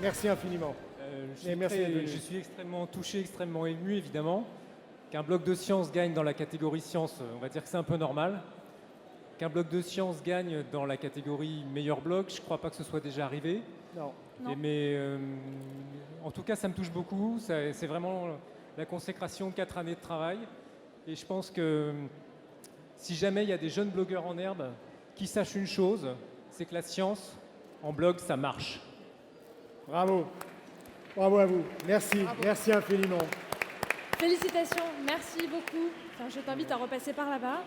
Merci infiniment. Je suis extrêmement touché, extrêmement ému, évidemment. Qu'un blog de science gagne dans la catégorie science, on va dire que c'est un peu normal. Qu'un blog de science gagne dans la catégorie meilleur blog, je ne crois pas que ce soit déjà arrivé. Non. Mais en tout cas, ça me touche beaucoup. C'est vraiment la consécration de 4 années de travail. Et je pense que si jamais il y a des jeunes blogueurs en herbe qui sachent une chose, c'est que la science, en blog, ça marche. Bravo. Bravo à vous. Merci. Bravo. Merci infiniment. Félicitations, merci beaucoup. Enfin, je t'invite à repasser par là-bas.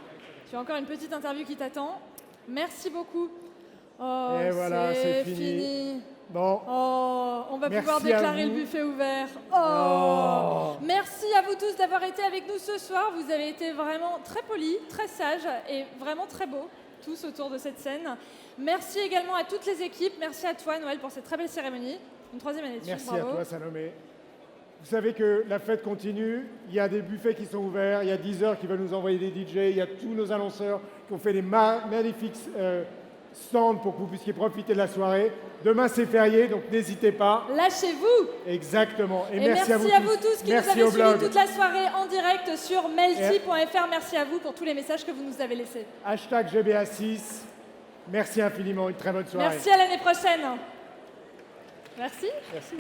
Tu as encore une petite interview qui t'attend. Merci beaucoup. Oh, et voilà, c'est fini. Bon. Oh, on va pouvoir déclarer le buffet ouvert. Oh. Merci à vous tous d'avoir été avec nous ce soir. Vous avez été vraiment très polis, très sages et vraiment très beaux, tous autour de cette scène. Merci également à toutes les équipes. Merci à toi, Noël, pour cette très belle cérémonie. Une 3e année de suite. Merci bravo. à toi, Salomé. Vous savez que la fête continue, il y a des buffets qui sont ouverts, il y a Deezer qui va nous envoyer des DJ, il y a tous nos annonceurs qui ont fait des magnifiques stands pour que vous puissiez profiter de la soirée. Demain c'est férié, donc n'hésitez pas. Lâchez-vous. Exactement. Et merci à vous tous qui merci nous avez au blog. suivis toute la soirée en direct sur melty.fr. Merci à vous pour tous les messages que vous nous avez laissés. Hashtag GBA6. Merci infiniment, une très bonne soirée. Merci, à l'année prochaine. Merci. Merci.